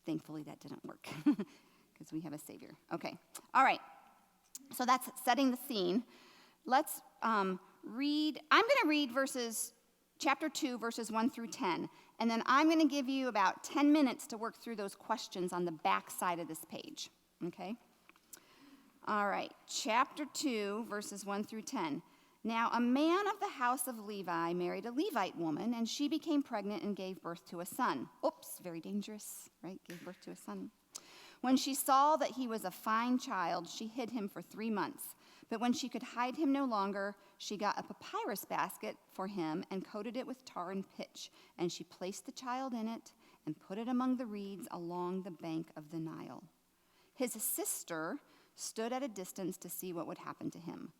Thankfully that didn't work because we have a Savior. Okay. All right. So that's setting the scene. Let's read. I'm going to read chapter 2, verses 1 through 10. And then I'm going to give you about 10 minutes to work through those questions on the back side of this page. Okay? All right. Chapter 2, verses 1 through 10. Now, a man of the house of Levi married a Levite woman, and she became pregnant and gave birth to a son. Oops, very dangerous, right? Gave birth to a son. When she saw that he was a fine child, she hid him for 3 months. But when she could hide him no longer, she got a papyrus basket for him and coated it with tar and pitch. And she placed the child in it and put it among the reeds along the bank of the Nile. His sister stood at a distance to see what would happen to him.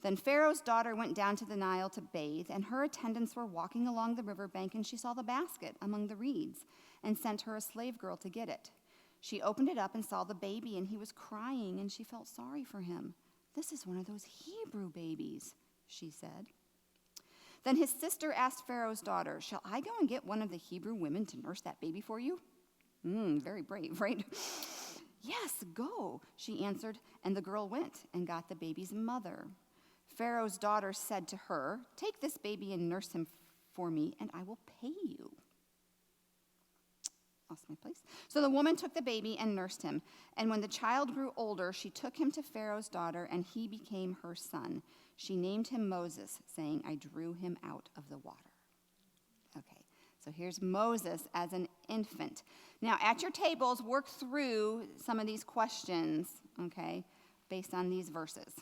Then Pharaoh's daughter went down to the Nile to bathe, and her attendants were walking along the riverbank, and she saw the basket among the reeds and sent her a slave girl to get it. She opened it up and saw the baby, and he was crying, and she felt sorry for him. "This is one of those Hebrew babies," she said. Then his sister asked Pharaoh's daughter, "Shall I go and get one of the Hebrew women to nurse that baby for you?" Very brave, right? "Yes, go," she answered, and the girl went and got the baby's mother. Pharaoh's daughter said to her, "Take this baby and nurse him for me, and I will pay you." Lost my place. So the woman took the baby and nursed him. And when the child grew older, she took him to Pharaoh's daughter, and he became her son. She named him Moses, saying, "I drew him out of the water." Okay, so here's Moses as an infant. Now, at your tables, work through some of these questions, okay, based on these verses.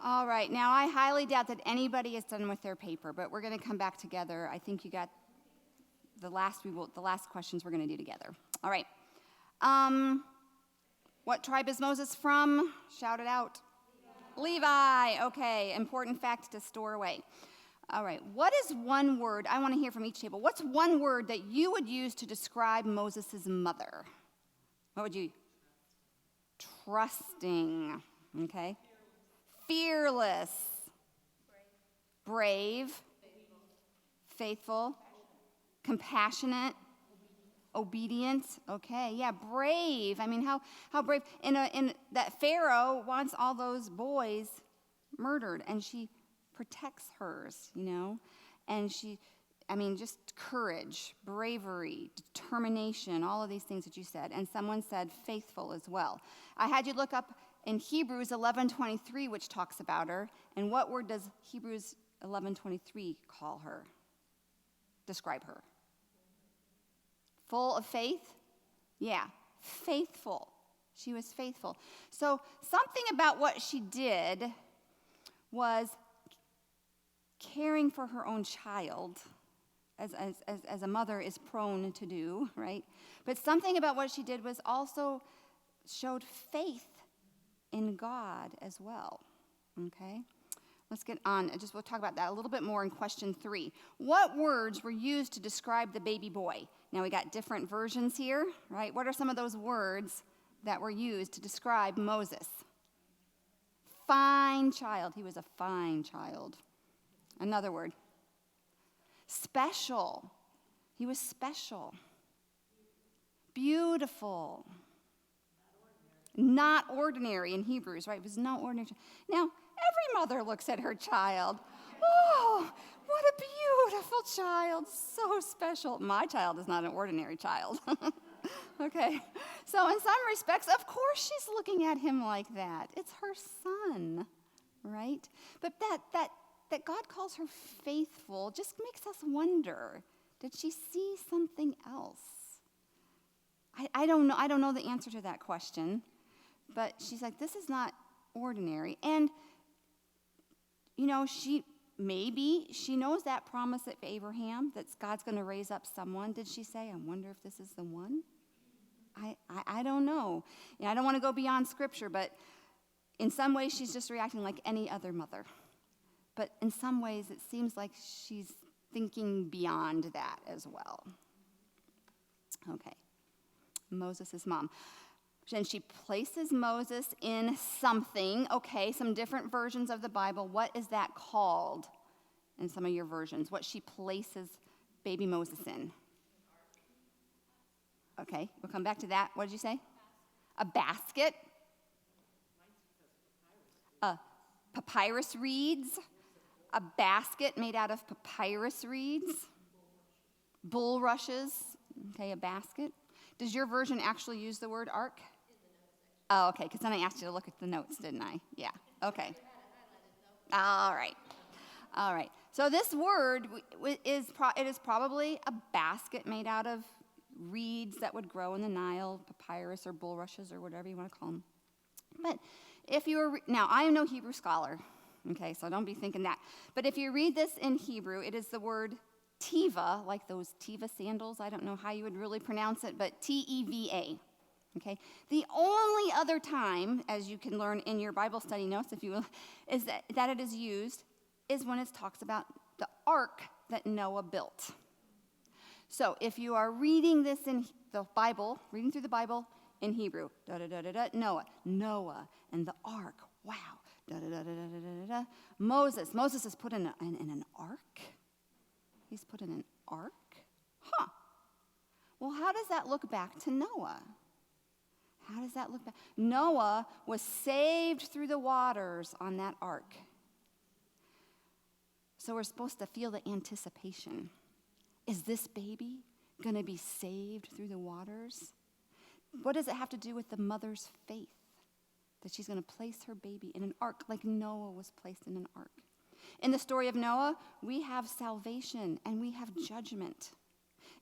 All right, now I highly doubt that anybody is done with their paper, but we're going to come back together. I think you got the last questions we're going to do together. All right. What tribe is Moses from? Shout it out. Levi. Okay, important fact to store away. All right, what is one word, I want to hear from each table, what's one word that you would use to describe Moses' mother? What would you? Trusting. Okay. Fearless, brave, faithful, compassionate, obedient. Okay, yeah, brave. I mean, how brave. In that Pharaoh wants all those boys murdered, and she protects hers, and just courage, bravery, determination, all of these things that you said. And someone said faithful as well. I had you look up in Hebrews 11:23, which talks about her. And what word does Hebrews 11:23 call her? Describe her. Full of faith? Yeah, faithful. She was faithful. So something about what she did was caring for her own child as a mother is prone to do, right? But something about what she did was also showed faith in God as well, okay? Let's get on. We'll talk about that a little bit more in question 3. What words were used to describe the baby boy? Now, we got different versions here, right? What are some of those words that were used to describe Moses? Fine child. He was a fine child. Another word. Special. He was special. Beautiful. Not ordinary in Hebrews, right? It was not ordinary. Now, every mother looks at her child. Oh, what a beautiful child. So special. My child is not an ordinary child. Okay. So in some respects, of course she's looking at him like that. It's her son, right? But that God calls her faithful just makes us wonder, did she see something else? I don't know. I don't know the answer to that question. But she's like, this is not ordinary. And, she knows that promise of Abraham, that God's going to raise up someone. Did she say, I wonder if this is the one? I don't know. I don't want to go beyond Scripture, but in some ways she's just reacting like any other mother. But in some ways it seems like she's thinking beyond that as well. Okay. Moses' mom. And she places Moses in something. Okay, some different versions of the Bible. What is that called in some of your versions? What she places baby Moses in? Okay, we'll come back to that. What did you say? A basket. Papyrus reeds. A basket made out of papyrus reeds. Bulrushes. Okay, a basket. Does your version actually use the word ark? Oh, okay, because then I asked you to look at the notes, didn't I? Yeah, okay. All right. So this word is probably a basket made out of reeds that would grow in the Nile, papyrus or bulrushes or whatever you want to call them. But if you were, now I am no Hebrew scholar, okay, so don't be thinking that. But if you read this in Hebrew, it is the word teva, like those teva sandals. I don't know how you would really pronounce it, but T-E-V-A. Okay. The only other time, as you can learn in your Bible study notes, if you will, is that it is used is when it talks about the ark that Noah built. So if you are reading this in the Bible, reading through the Bible in Hebrew, Noah, and the ark. Wow. Moses is put in an ark. He's put in an ark? Huh. Well, how does that look back to Noah? How does that look back? Noah was saved through the waters on that ark. So we're supposed to feel the anticipation. Is this baby going to be saved through the waters? What does it have to do with the mother's faith? That she's going to place her baby in an ark like Noah was placed in an ark. In the story of Noah, we have salvation and we have judgment.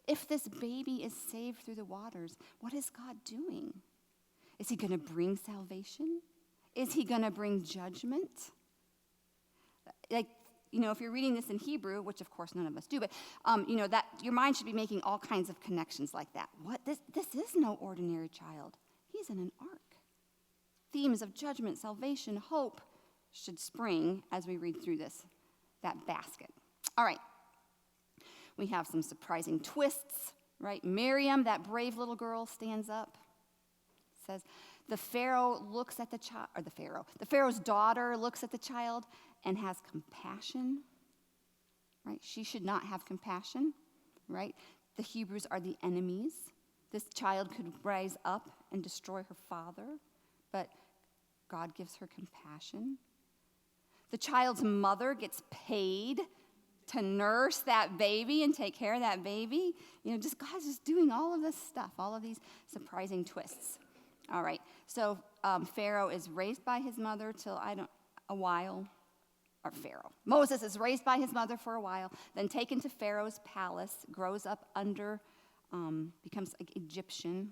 If this baby is saved through the waters, what is God doing? Is he going to bring salvation? Is he going to bring judgment? If you're reading this in Hebrew, which of course none of us do, but that your mind should be making all kinds of connections like that. What? This is no ordinary child. He's in an ark. Themes of judgment, salvation, hope should spring as we read through that basket. All right. We have some surprising twists, right? Miriam, that brave little girl, stands up. Says, the Pharaoh's daughter looks at the child and has compassion, right? She should not have compassion, right? The Hebrews are the enemies. This child could rise up and destroy her father, but God gives her compassion. The child's mother gets paid to nurse that baby and take care of that baby. God's just doing all of this stuff, all of these surprising twists. All right, so Pharaoh is raised by his mother Moses is raised by his mother for a while, then taken to Pharaoh's palace, grows up becomes Egyptian,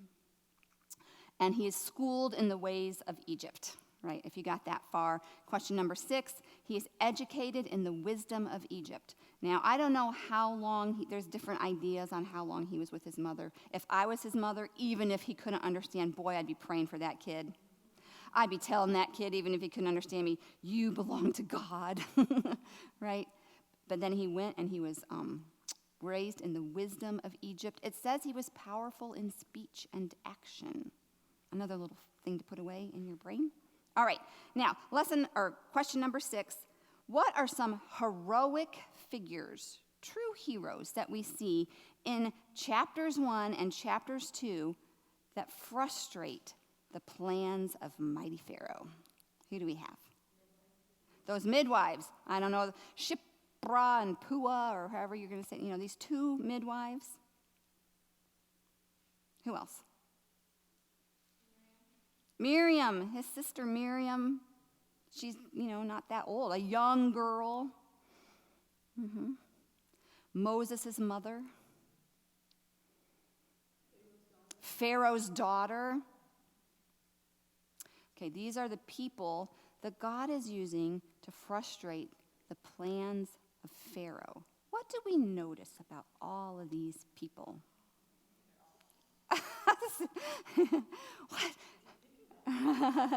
and he is schooled in the ways of Egypt, right? If you got that far. Question number 6, he is educated in the wisdom of Egypt. Now, I don't know how long, there's different ideas on how long he was with his mother. If I was his mother, even if he couldn't understand, boy, I'd be praying for that kid. I'd be telling that kid, even if he couldn't understand me, you belong to God, right? But then he went and he was raised in the wisdom of Egypt. It says he was powerful in speech and action. Another little thing to put away in your brain. All right, now, question number 6. What are some heroic figures, true heroes that we see in chapters 1 and chapters 2 that frustrate the plans of mighty Pharaoh? Who do we have? Those midwives. I don't know, Shipra and Pua, or however you're going to say, these 2 midwives. Who else? Miriam, his sister Miriam. She's, not that old, a young girl. Moses' mother. Pharaoh's daughter. Okay, these are the people that God is using to frustrate the plans of Pharaoh. What do we notice about all of these people? What?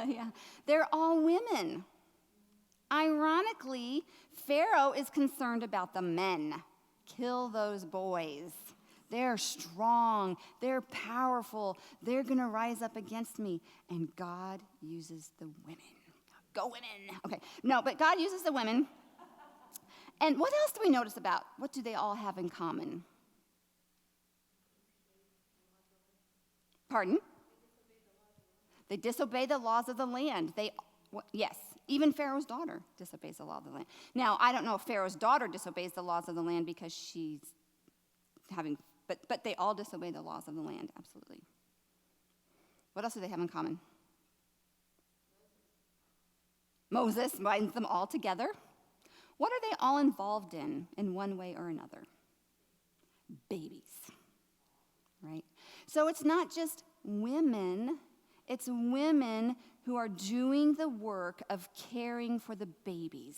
Yeah, they're all women. Ironically, Pharaoh is concerned about the men. Kill those boys. They're strong. They're powerful. They're going to rise up against me. And God uses the women. Go women. Okay, no, but God uses the women. And what else do we notice about? What do they all have in common? Pardon? They disobey the laws of the land. Yes, even Pharaoh's daughter disobeys the law of the land. Now, I don't know if Pharaoh's daughter disobeys the laws of the land because she's but they all disobey the laws of the land, absolutely. What else do they have in common? Moses binds them all together. What are they all involved in one way or another? Babies, right? So it's not just women. It's women who are doing the work of caring for the babies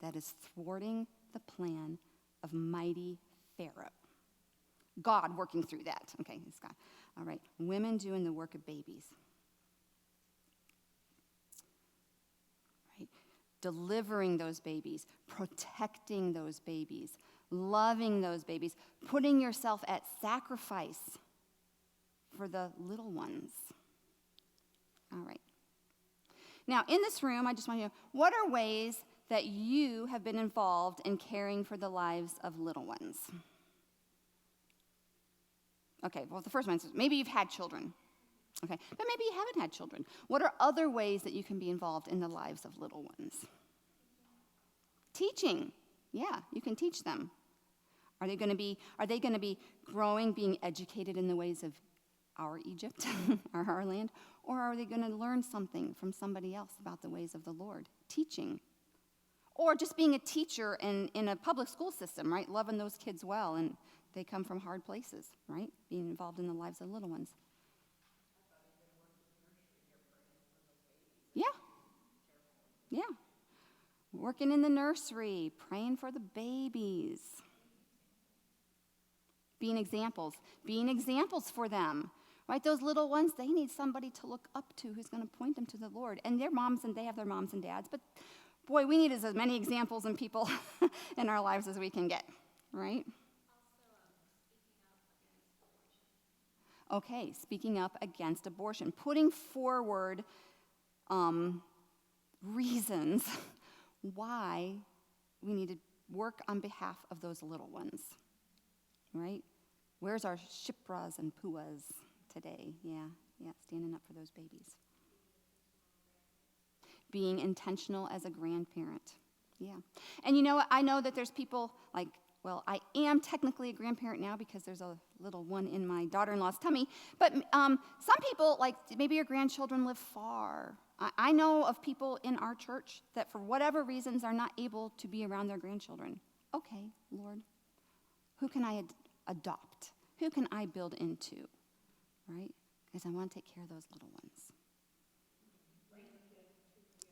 that is thwarting the plan of mighty Pharaoh. God working through that. Okay, it's God. All right, women doing the work of babies. Right? Delivering those babies, protecting those babies, loving those babies, putting yourself at sacrifice for the little ones. All right. Now, in this room, I just want you to know, what are ways that you have been involved in caring for the lives of little ones? Okay, well, the first one is maybe you've had children. Okay, but maybe you haven't had children. What are other ways that you can be involved in the lives of little ones? Teaching. Yeah, you can teach them. Are they going to be growing, being educated in the ways of our Egypt, our land? Or are they going to learn something from somebody else about the ways of the Lord? Teaching. Or just being a teacher in a public school system, right? Loving those kids well, and they come from hard places, right? Being involved in the lives of little ones. Yeah. Yeah. Working in the nursery, praying for the babies. Being examples for them. Right, those little ones, they need somebody to look up to who's going to point them to the Lord. And they have their moms and dads, but boy, we need as many examples and people in our lives as we can get, right? Okay, speaking up against abortion, putting forward reasons why we need to work on behalf of those little ones, right? Where's our Shipras and Puas today? Yeah, standing up for those babies. Being intentional as a grandparent. Yeah. And I know that there's people like, well, I am technically a grandparent now because there's a little one in my daughter-in-law's tummy, but some people, like maybe your grandchildren live far. I know of people in our church that for whatever reasons are not able to be around their grandchildren. Okay, Lord, who can I adopt? Who can I build into, right? Because I want to take care of those little ones.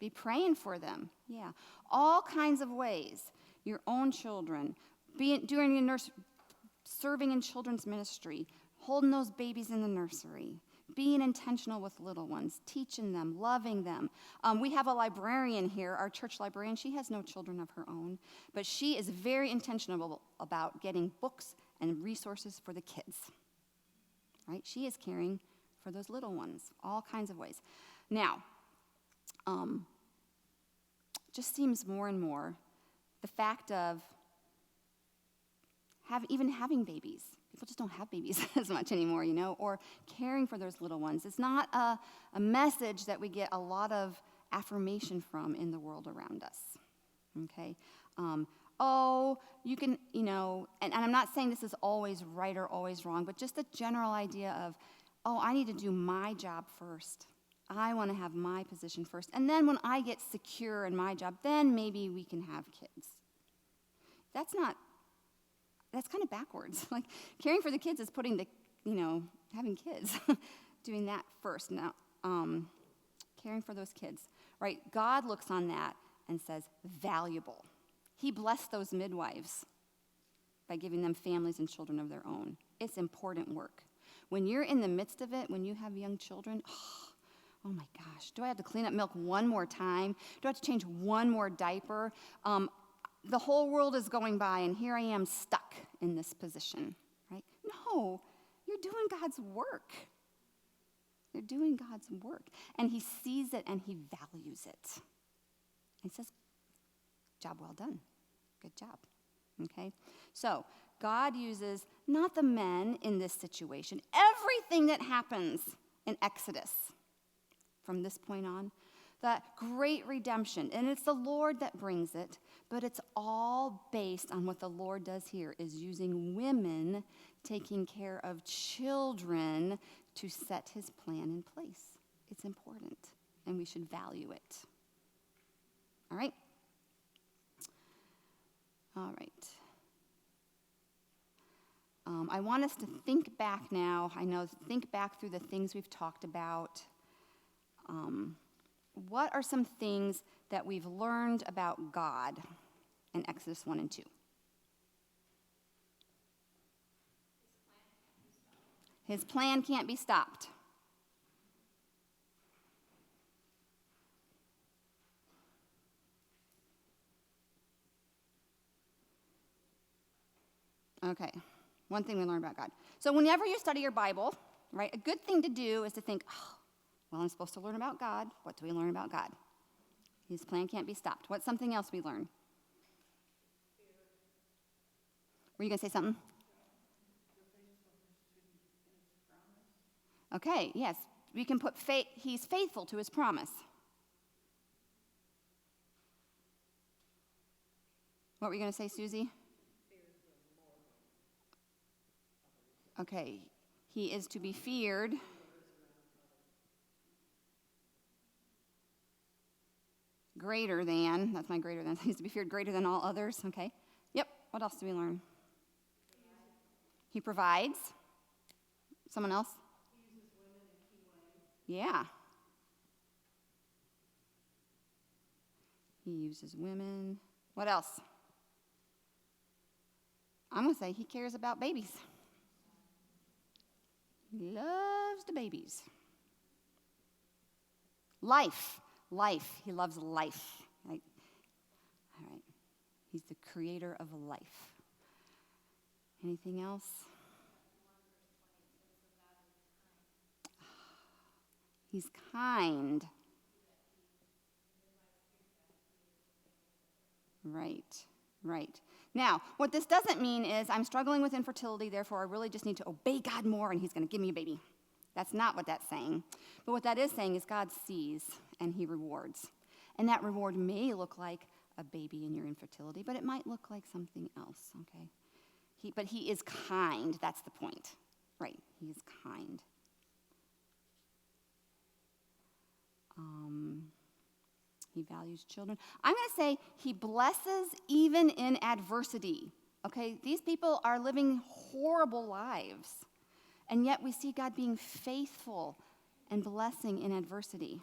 Be praying for them. Yeah. All kinds of ways. Your own children. Doing your serving in children's ministry. Holding those babies in the nursery. Being intentional with little ones. Teaching them. Loving them. We have a librarian here, our church librarian. She has no children of her own. But she is very intentional about getting books and resources for the kids. Right? She is caring for those little ones. All kinds of ways. Now, just seems more and more the fact of even having babies. People just don't have babies as much anymore, or caring for those little ones. It's not a message that we get a lot of affirmation from in the world around us, okay? You can, and I'm not saying this is always right or always wrong, but just the general idea of, I need to do my job first. I want to have my position first. And then when I get secure in my job, then maybe we can have kids. That's kind of backwards. Like, caring for the kids is putting having kids, doing that first. Now, caring for those kids, right? God looks on that and says, valuable. He blessed those midwives by giving them families and children of their own. It's important work. When you're in the midst of it, when you have young children, oh my gosh, do I have to clean up milk one more time? Do I have to change one more diaper? The whole world is going by, and here I am stuck in this position, right? No, you're doing God's work. You're doing God's work. And he sees it, and he values it. He says, job well done. Good job. Okay? So, God uses not the men in this situation. Everything that happens in Exodus from this point on, that great redemption, and it's the Lord that brings it, but it's all based on what the Lord does here, is using women taking care of children to set his plan in place. It's important, and we should value it. All right? All right. I want us to think back now. Think back through the things we've talked about. What are some things that we've learned about God in Exodus 1 and 2? His plan can't be stopped. Okay, one thing we learned about God. So whenever you study your Bible, right, a good thing to do is to think, I'm supposed to learn about God. What do we learn about God? His plan can't be stopped. What's something else we learn? Were you going to say something? Okay, yes. We can put faith. He's faithful to his promise. What were you going to say, Susie? Okay. He is to be feared. Greater than, that's my greater than, he's to be feared greater than all others, okay? Yep, what else do we learn? He provides. Someone else? He uses women in key ways. Yeah. He uses women. What else? I'm going to say he cares about babies. He loves the babies. Life. He loves life. Right? All right. He's the creator of life. Anything else? He's kind. Right. Now, what this doesn't mean is I'm struggling with infertility, therefore I really just need to obey God more and he's going to give me a baby. That's not what that's saying. But what that is saying is God sees and he rewards. And that reward may look like a baby in your infertility, but it might look like something else, okay? But he is kind. That's the point, right? He is kind. He values children. I'm going to say he blesses even in adversity, okay? These people are living horrible lives, and yet we see God being faithful and blessing in adversity.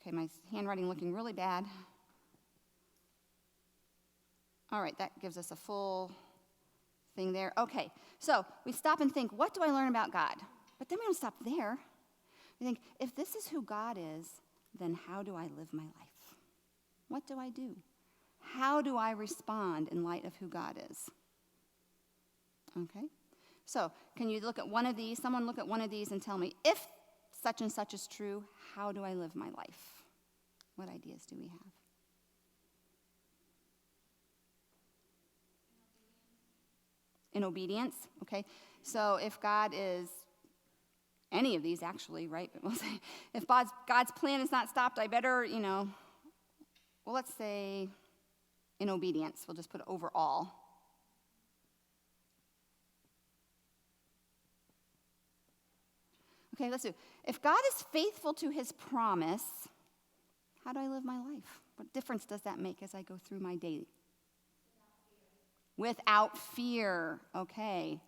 Okay, my handwriting looking really bad. All right, that gives us a full thing there. Okay, so we stop and think, what do I learn about God? But then we don't stop there. We think, if this is who God is, then how do I live my life? What do I do? How do I respond in light of who God is? Okay, so can you look at one of these? Someone look at one of these and tell me, if such and such is true, how do I live my life? What ideas do we have? In obedience, okay? So if God is any of these, actually, right? But we'll say, if God's plan is not stopped, I better, well, let's say in obedience. We'll just put overall. Okay, let's do. If God is faithful to his promise, how do I live my life? What difference does that make as I go through my day? Without fear. Okay.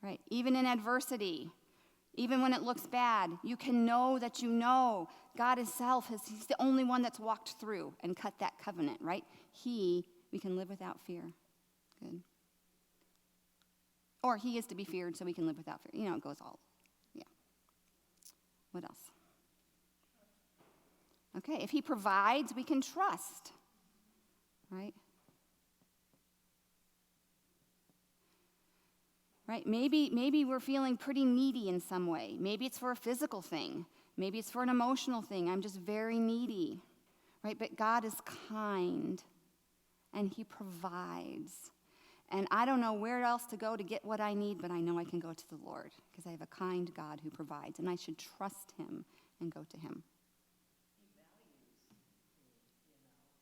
Right. Even in adversity, even when it looks bad, you can know that you know God himself, he's the only one that's walked through and cut that covenant, right? We can live without fear. Good. Or he is to be feared, so we can live without fear. It goes all, yeah. What else? Okay, if he provides, we can trust, right? Right, maybe we're feeling pretty needy in some way. Maybe it's for a physical thing. Maybe it's for an emotional thing. I'm just very needy, right? But God is kind, and he provides. And I don't know where else to go to get what I need, but I know I can go to the Lord because I have a kind God who provides, and I should trust him and go to him.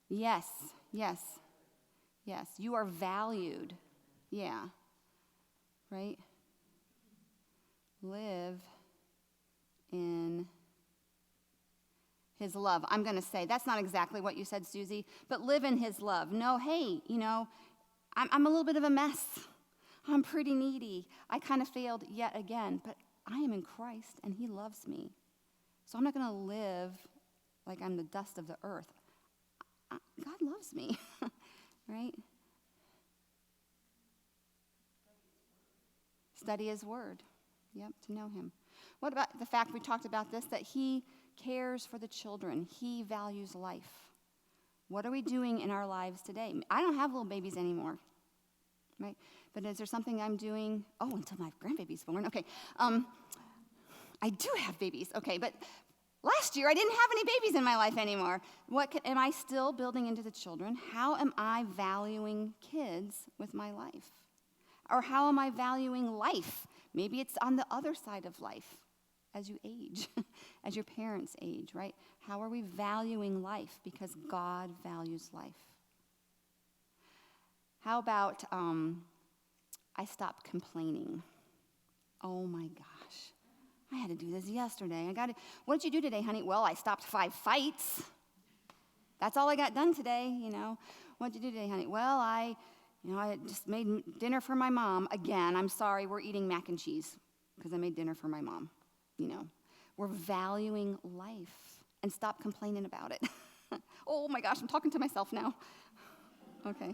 Yes. You are valued. Yeah. Right? Live in his love. I'm going to say, that's not exactly what you said, Susie, but live in his love. No, hey, I'm a little bit of a mess. I'm pretty needy. I kind of failed yet again, but I am in Christ, and he loves me. So I'm not going to live like I'm the dust of the earth. God loves me, right? Study his word. Yep, to know him. What about the fact we talked about this, that he cares for the children. He values life. What are we doing in our lives today? I don't have little babies anymore, right? But is there something I'm doing? Oh, until my grandbaby's born. Okay. I do have babies. Okay, but last year I didn't have any babies in my life anymore. Am I still building into the children? How am I valuing kids with my life? Or how am I valuing life? Maybe it's on the other side of life as you age, as your parents age, right? How are we valuing life? Because God values life. How about I stopped complaining? Oh my gosh. I had to do this yesterday. What did you do today, honey? Well, I stopped 5 fights. That's all I got done today, What did you do today, honey? Well, I just made dinner for my mom. Again, I'm sorry, we're eating mac and cheese because I made dinner for my mom. We're valuing life and stop complaining about it. Oh my gosh, I'm talking to myself now. Okay.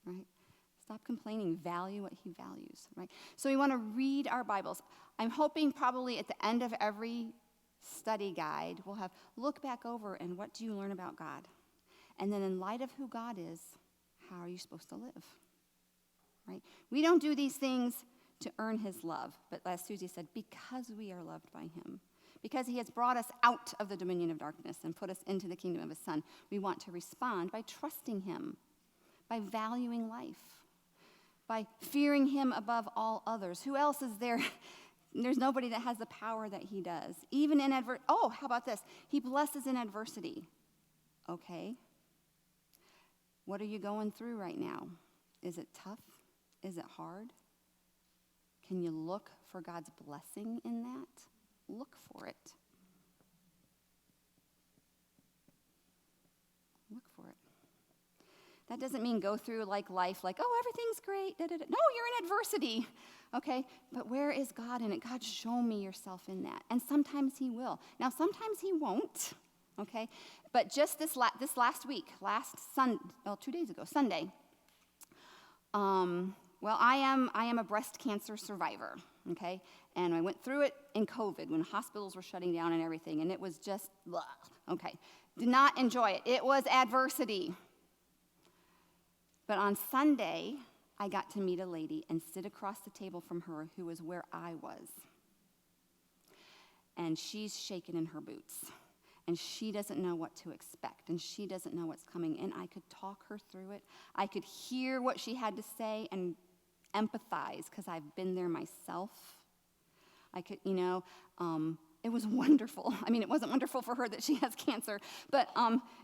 Right? Stop complaining. Value what he values, right? So we want to read our Bibles. I'm hoping probably at the end of every study guide, we'll have look back over and what do you learn about God? And then in light of who God is, how are you supposed to live? Right? We don't do these things to earn his love, but as Susie said, because we are loved by him, because he has brought us out of the dominion of darkness and put us into the kingdom of his son, we want to respond by trusting him, by valuing life, by fearing him above all others. Who else is there? There's nobody that has the power that he does. Even in how about this? He blesses in adversity. Okay. What are you going through right now? Is it tough? Is it hard? Can you look for God's blessing in that? Look for it. Look for it. That doesn't mean go through like life like, oh, everything's great. Da, da, da. No, you're in adversity, okay? But where is God in it? God, show me yourself in that. And sometimes he will. Now, sometimes he won't, okay? But just this last week, 2 days ago, Sunday, well, I am a breast cancer survivor, okay? And I went through it in COVID when hospitals were shutting down and everything, and it was just, blah, okay? Did not enjoy it. It was adversity. But on Sunday, I got to meet a lady and sit across the table from her who was where I was. And she's shaking in her boots. And she doesn't know what to expect. And she doesn't know what's coming. And I could talk her through it. I could hear what she had to say and empathize because I've been there myself. I could, it was wonderful. I mean, it wasn't wonderful for her that she has cancer. But,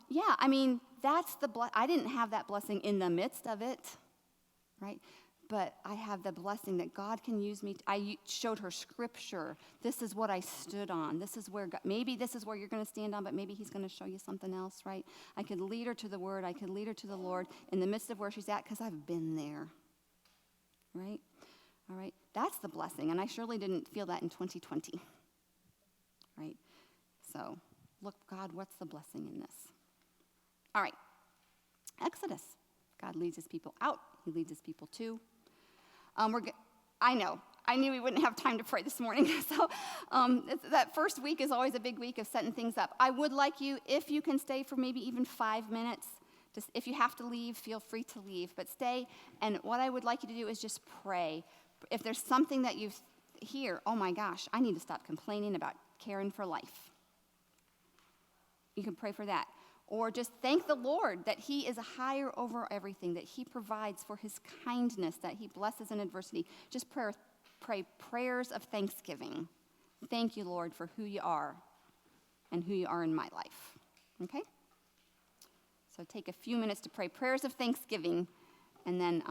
yeah, I mean, that's I didn't have that blessing in the midst of it, right? But I have the blessing that God can use me. I showed her scripture. This is what I stood on. This is where maybe this is where you're going to stand on, but maybe he's going to show you something else, right? I could lead her to the word. I could lead her to the Lord in the midst of where she's at because I've been there, right? All right, that's the blessing, and I surely didn't feel that in 2020, right? So, look, God, what's the blessing in this? All right, Exodus. God leads his people out. He leads his people to. I knew we wouldn't have time to pray this morning, so that first week is always a big week of setting things up. I would like you, if you can stay for maybe even 5 minutes, just if you have to leave, feel free to leave, but stay, and what I would like you to do is just pray. If there's something that you hear, oh my gosh, I need to stop complaining about caring for life. You can pray for that. Or just thank the Lord that he is higher over everything, that he provides for his kindness, that he blesses in adversity. Just pray prayers of thanksgiving. Thank you, Lord, for who you are and who you are in my life. Okay? So take a few minutes to pray prayers of thanksgiving, and then